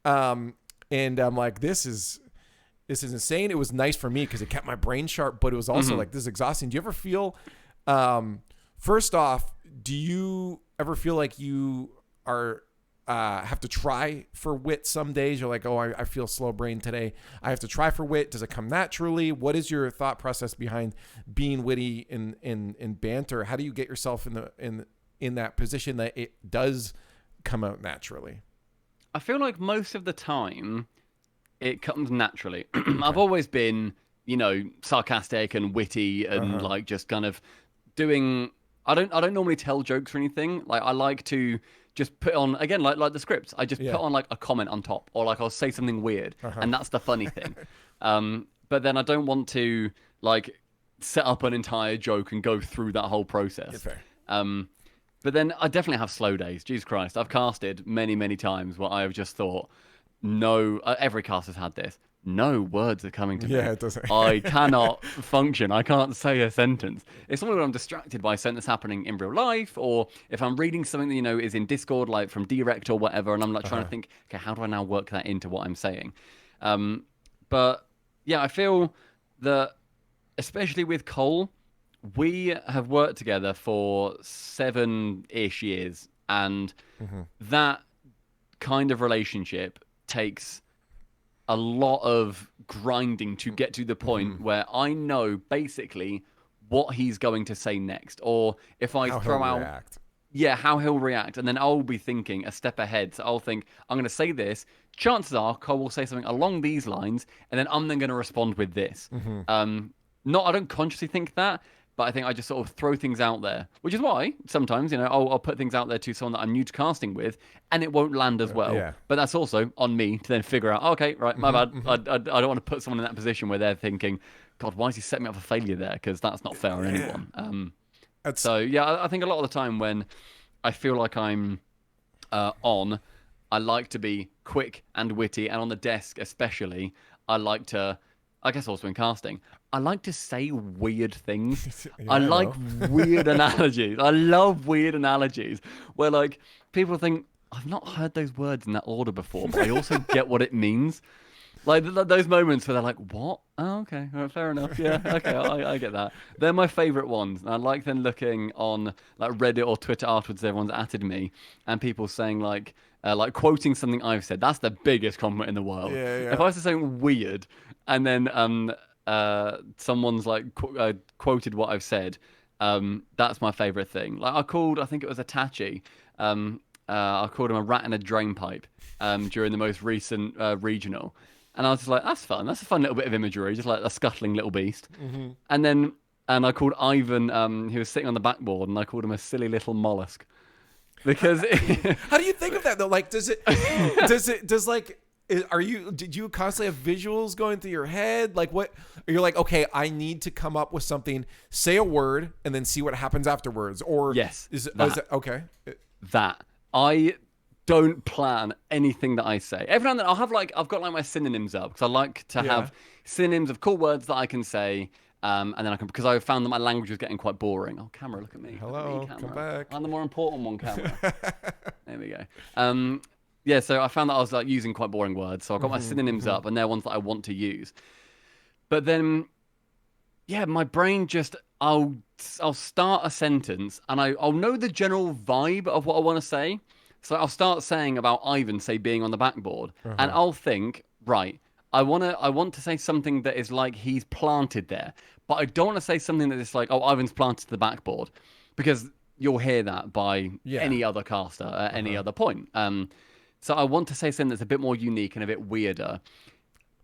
I'm like, this is insane. It was nice for me because it kept my brain sharp, but it was also like, this is exhausting. Do you ever feel, first off, do you ever feel like you are have to try for wit some days? You're like, oh, I feel slow brain today, I have to try for wit. Does it come naturally? What is your thought process behind being witty in banter? How do you get yourself in that position that it does come out naturally? I feel like most of the time it comes naturally. I've always been, sarcastic and witty and like just kind of doing. I don't normally tell jokes or anything. Like, I like to just put on, again, like the scripts. I just put on like a comment on top, or like I'll say something weird, and that's the funny thing. But then I don't want to like set up an entire joke and go through that whole process. Fair. But then I definitely have slow days. Jesus Christ, I've casted many, many times where I have just thought, no, every cast has had this. No words are coming to me. Yeah, it doesn't. I cannot function. I can't say a sentence. It's only when I'm distracted by something that's happening in real life, or if I'm reading something that, is in Discord, like from Direct or whatever, and I'm like trying to think, okay, how do I now work that into what I'm saying? But yeah, I feel that, especially with Cole, we have worked together for 7-ish years, and that kind of relationship takes a lot of grinding to get to the point where I know basically what he's going to say next, or if I throw out how he'll react, and then I'll be thinking a step ahead. So I'll think, I'm going to say this. Chances are Cole will say something along these lines, and then I'm then going to respond with this. I don't consciously think that, but I think I just sort of throw things out there, which is why sometimes, I'll put things out there to someone that I'm new to casting with, and it won't land as well. Yeah. But that's also on me to then figure out, okay, right, my bad. I don't want to put someone in that position where they're thinking, God, why is he setting me up for failure there? Because that's not fair on anyone. So, yeah, I think a lot of the time when I feel like I'm on, I like to be quick and witty, and on the desk especially, I like to, I guess also in casting, I like to say weird things. I like weird analogies. I love weird analogies where like people think, I've not heard those words in that order before, but I also get what it means. Like those moments where they're like, what? Oh, okay. All right, fair enough. Yeah, okay, I get that. They're my favorite ones. And I like then looking on like Reddit or Twitter afterwards, everyone's atted me, and people saying like quoting something I've said. That's the biggest compliment in the world. Yeah. If I was to say something weird, and then someone's like quoted what I've said, that's my favorite thing. Like I think it was Itachi. I called him a rat in a drain pipe during the most recent regional, and I was just like, that's fun. That's a fun little bit of imagery, just like a scuttling little beast. And I called Ivan, who was sitting on the backboard, and I called him a silly little mollusk. Because how do you think of that though? Like, did you constantly have visuals going through your head? Like, what you're like, okay, I need to come up with something, say a word, and then see what happens afterwards. Or yes, is it okay? That I don't plan anything that I say. Every now and then I've got my synonyms up, because I like to have synonyms of cool words that I can say. And then because I found that my language was getting quite boring. Oh, camera, look at me. Hello, look at me, come back. I'm the more important one, camera. There we go. Yeah, so I found that I was like using quite boring words. So I got my synonyms up, and they're ones that I want to use. But then, yeah, my brain just, I'll start a sentence, and I'll know the general vibe of what I want to say. So I'll start saying about Ivan, say, being on the backboard, and I'll think, right, I want to say something that is like he's planted there, but I don't want to say something that is like, oh, Ivan's planted the backboard, because you'll hear that by any other caster at any other point. So I want to say something that's a bit more unique and a bit weirder.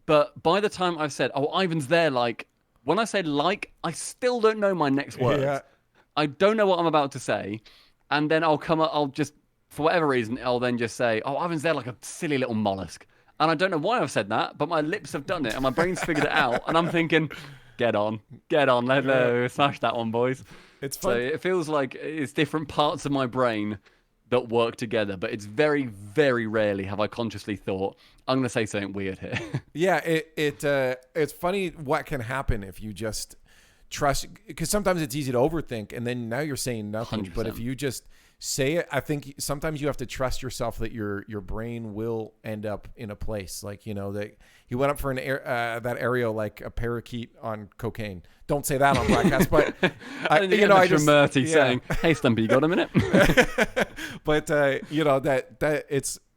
But by the time I've said, oh, Ivan's there, like, when I say like, I still don't know my next words. Yeah. I don't know what I'm about to say. And then I'll just, for whatever reason, I'll then just say, oh, Ivan's there like a silly little mollusk. And I don't know why I've said that, but my lips have done it and my brain's figured it out. And I'm thinking, get on, let's smash that one, boys. It's fun. So it feels like it's different parts of my brain that work together, but it's very, very rarely have I consciously thought, I'm going to say something weird here. Yeah, it's funny what can happen if you just trust, because sometimes it's easy to overthink, and then now you're saying nothing. 100%. But if you just say it, I think sometimes you have to trust yourself that your brain will end up in a place. Like, you know, that he went up for that aerial like a parakeet on cocaine. Don't say that on broadcast, but I just Murty saying, "Hey, Stumpy, you got a minute?" But you know, that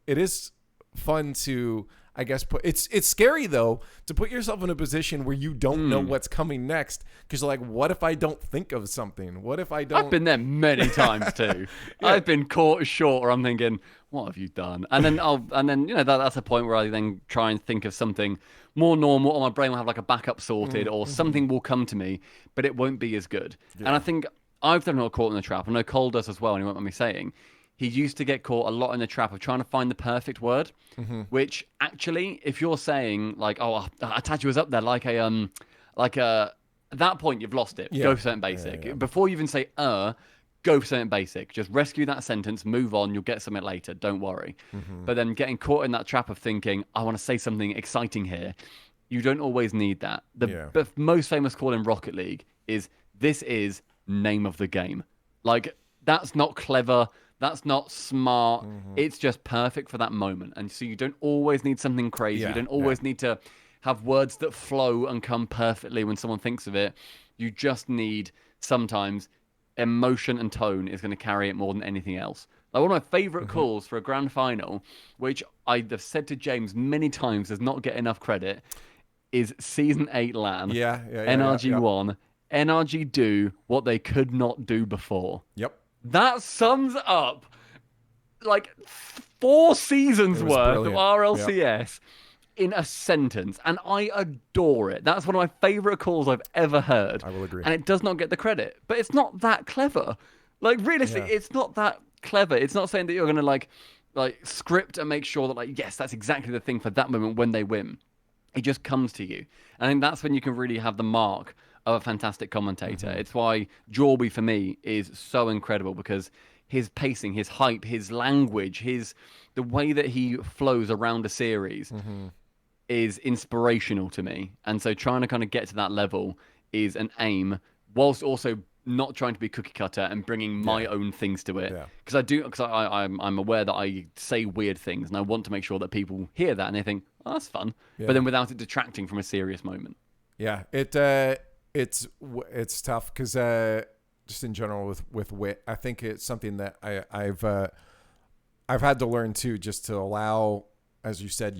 it is fun to, I guess, it's scary though to put yourself in a position where you don't know what's coming next, because you're like, what if I don't think of something? What if I don't? I've been there many times too. Yeah. I've been caught short, or I'm thinking, what have you done? And then you know, that's a point where I then try and think of something more normal, or my brain will have like a backup sorted, or something will come to me, but it won't be as good. Yeah. And I think I've definitely got caught in the trap. I know Cole does as well, and he won't mind me saying, he used to get caught a lot in the trap of trying to find the perfect word, which actually, if you're saying like, oh, a tattoo is up there, like a, at that point, you've lost it. Yeah. Go for something basic. Yeah. Before you even say, go for something basic. Just rescue that sentence, move on, you'll get something later, don't worry. But then getting caught in that trap of thinking, I want to say something exciting here, you don't always need that. The most famous call in Rocket League is, this is name of the game. Like, that's not clever, that's not smart, it's just perfect for that moment. And so you don't always need something crazy, you don't always need to have words that flow and come perfectly when someone thinks of it. You just need, sometimes, emotion and tone is going to carry it more than anything else. Like, one of my favorite calls for a grand final, which I have said to James many times does not get enough credit, is Season 8 LAN. NRG won. NRG do what they could not do before. Yep. That sums up like 4 seasons worth of RLCS in a sentence, and I adore it. That's one of my favorite calls I've ever heard. I will agree. And it does not get the credit, but it's not that clever. Like, realistically, it's not that clever. It's not saying that you're going to like script and make sure that, like, yes, that's exactly the thing for that moment when they win. It just comes to you. And I think that's when you can really have the mark of a fantastic commentator. It's why Jorby, for me, is so incredible, because his pacing, his hype, his language, the way that he flows around a series is inspirational to me. And so trying to kind of get to that level is an aim, whilst also not trying to be cookie cutter and bringing my own things to it. Because I'm aware that I say weird things, and I want to make sure that people hear that and they think, oh, that's fun. But then without it detracting from a serious moment. Yeah, it's tough, because just in general with wit, I think it's something that I've had to learn too, just to allow, as you said,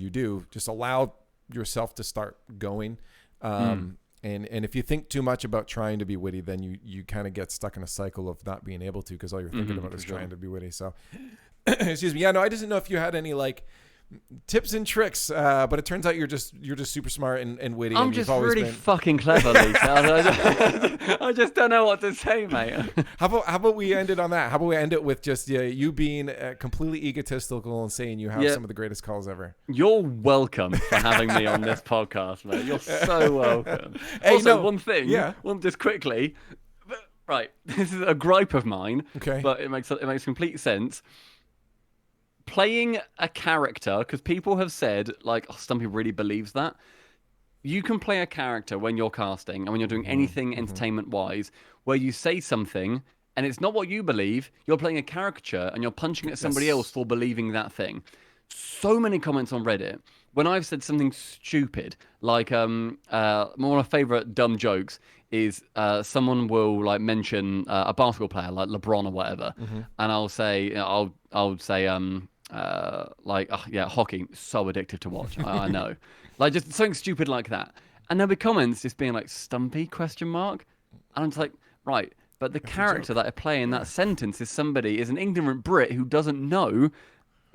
just allow yourself to start going. And if you think too much about trying to be witty, then you kind of get stuck in a cycle of not being able to, because all you're thinking about is trying to be witty. So, excuse me. Yeah, no, I didn't know if you had any like tips and tricks, but it turns out you're just super smart and witty. I'm just really fucking clever, Lisa. I just don't know what to say, mate. How about we end it on that? How about we end it with just you being completely egotistical and saying you have some of the greatest calls ever? You're welcome for having me on this podcast, mate. You're so welcome. Hey, also, one thing, just quickly. Right, this is a gripe of mine. Okay, but it makes complete sense. Playing a character, because people have said, like, oh, Stumpy really believes that. You can play a character when you're casting and when you're doing anything entertainment-wise, where you say something and it's not what you believe. You're playing a caricature and you're punching at somebody else for believing that thing. So many comments on Reddit when I've said something stupid, like one of my favorite dumb jokes is someone will like mention a basketball player like LeBron or whatever, and I'll say hockey, so addictive to watch. I know. Like, just something stupid like that. And there'll be comments just being like, Stumpy, question mark? And I'm just like, right, but the character that I play in that sentence is an ignorant Brit who doesn't know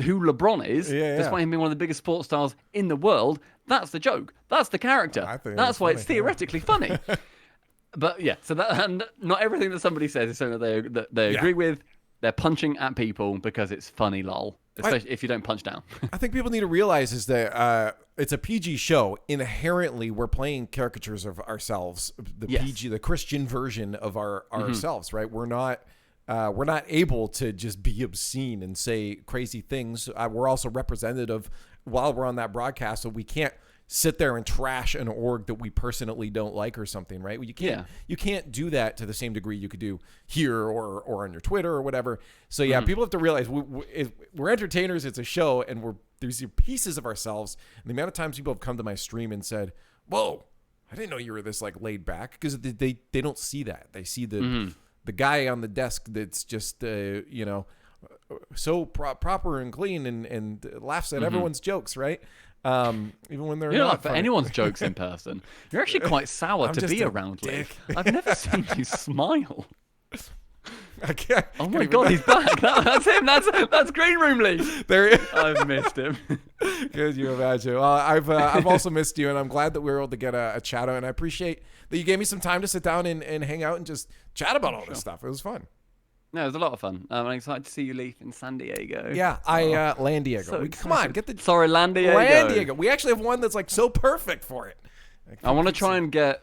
who LeBron is, Yeah. despite him being one of the biggest sports stars in the world. That's the joke. That's the character. I think That's why funny. it's theoretically funny. But yeah, so that, and not everything that somebody says is something that they agree with. They're punching at people because it's funny, lol. Especially if you don't punch down. I think people need to realize is that it's a PG show. Inherently, we're playing caricatures of ourselves, the PG, the Christian version of ourselves, right? We're not able to just be obscene and say crazy things. We're also representative while we're on that broadcast, so we can't sit there and trash an org that we personally don't like or something, right? You can't do that to the same degree you could do here or on your Twitter or whatever. So people have to realize we're entertainers. It's a show, and there's pieces of ourselves. And the amount of times people have come to my stream and said, "Whoa, I didn't know you were this like laid back," because they don't see that. They see the guy on the desk that's just so proper and clean and laughs at everyone's jokes, right? Even when they're not for anyone's jokes in person. You're actually quite sour to be around, Leaf. I've never seen you smile. I can't. Oh my God, he's back. That's him. That's Green Room Leaf. There he is. I've missed him. Could you imagine? Well, I've also missed you, and I'm glad that we were able to get a chat out. And I appreciate that you gave me some time to sit down and hang out and just chat about all this stuff. It was fun. No, it was a lot of fun. I'm excited to see you, Leaf, in San Diego. Yeah, Land Diego. So come on, get the Land Diego. Land Diego. We actually have one that's like so perfect for it. I want to try and get.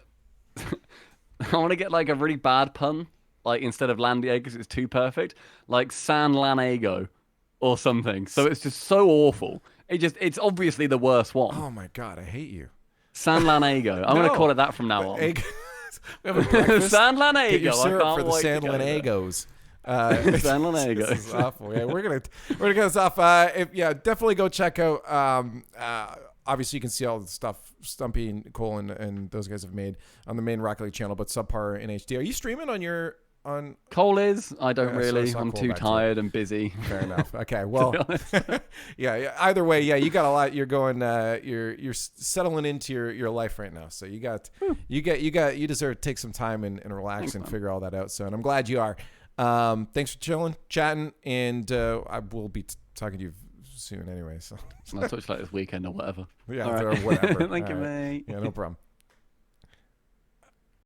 I want to get like a really bad pun, like instead of Land Diego because it's too perfect, like San Lanego or something. So it's just so awful. It's obviously the worst one. Oh my God, I hate you. San Lanego. I'm going to call it that from now on. We have a breakfast. San Lanego. Get your syrup for the San Lanegos. San Lanego. This is awful. Yeah, we're gonna get this off. Definitely go check out. Obviously, you can see all the stuff Stumpy and Cole and those guys have made on the main Rocket League channel, but subpar in HD. Are you streaming on Cole is? I don't really. So I'm Cole too tired and busy. Fair enough. Okay. Well, either way, you got a lot. You're going. You're settling into your life right now. So you deserve to take some time and relax and figure all that out. So, and I'm glad you are. Thanks for chilling, chatting, and I will be talking to you soon anyway. So I'll talk to you like this weekend or whatever. Yeah, all right. or whatever. Thank you, mate. Yeah, no problem.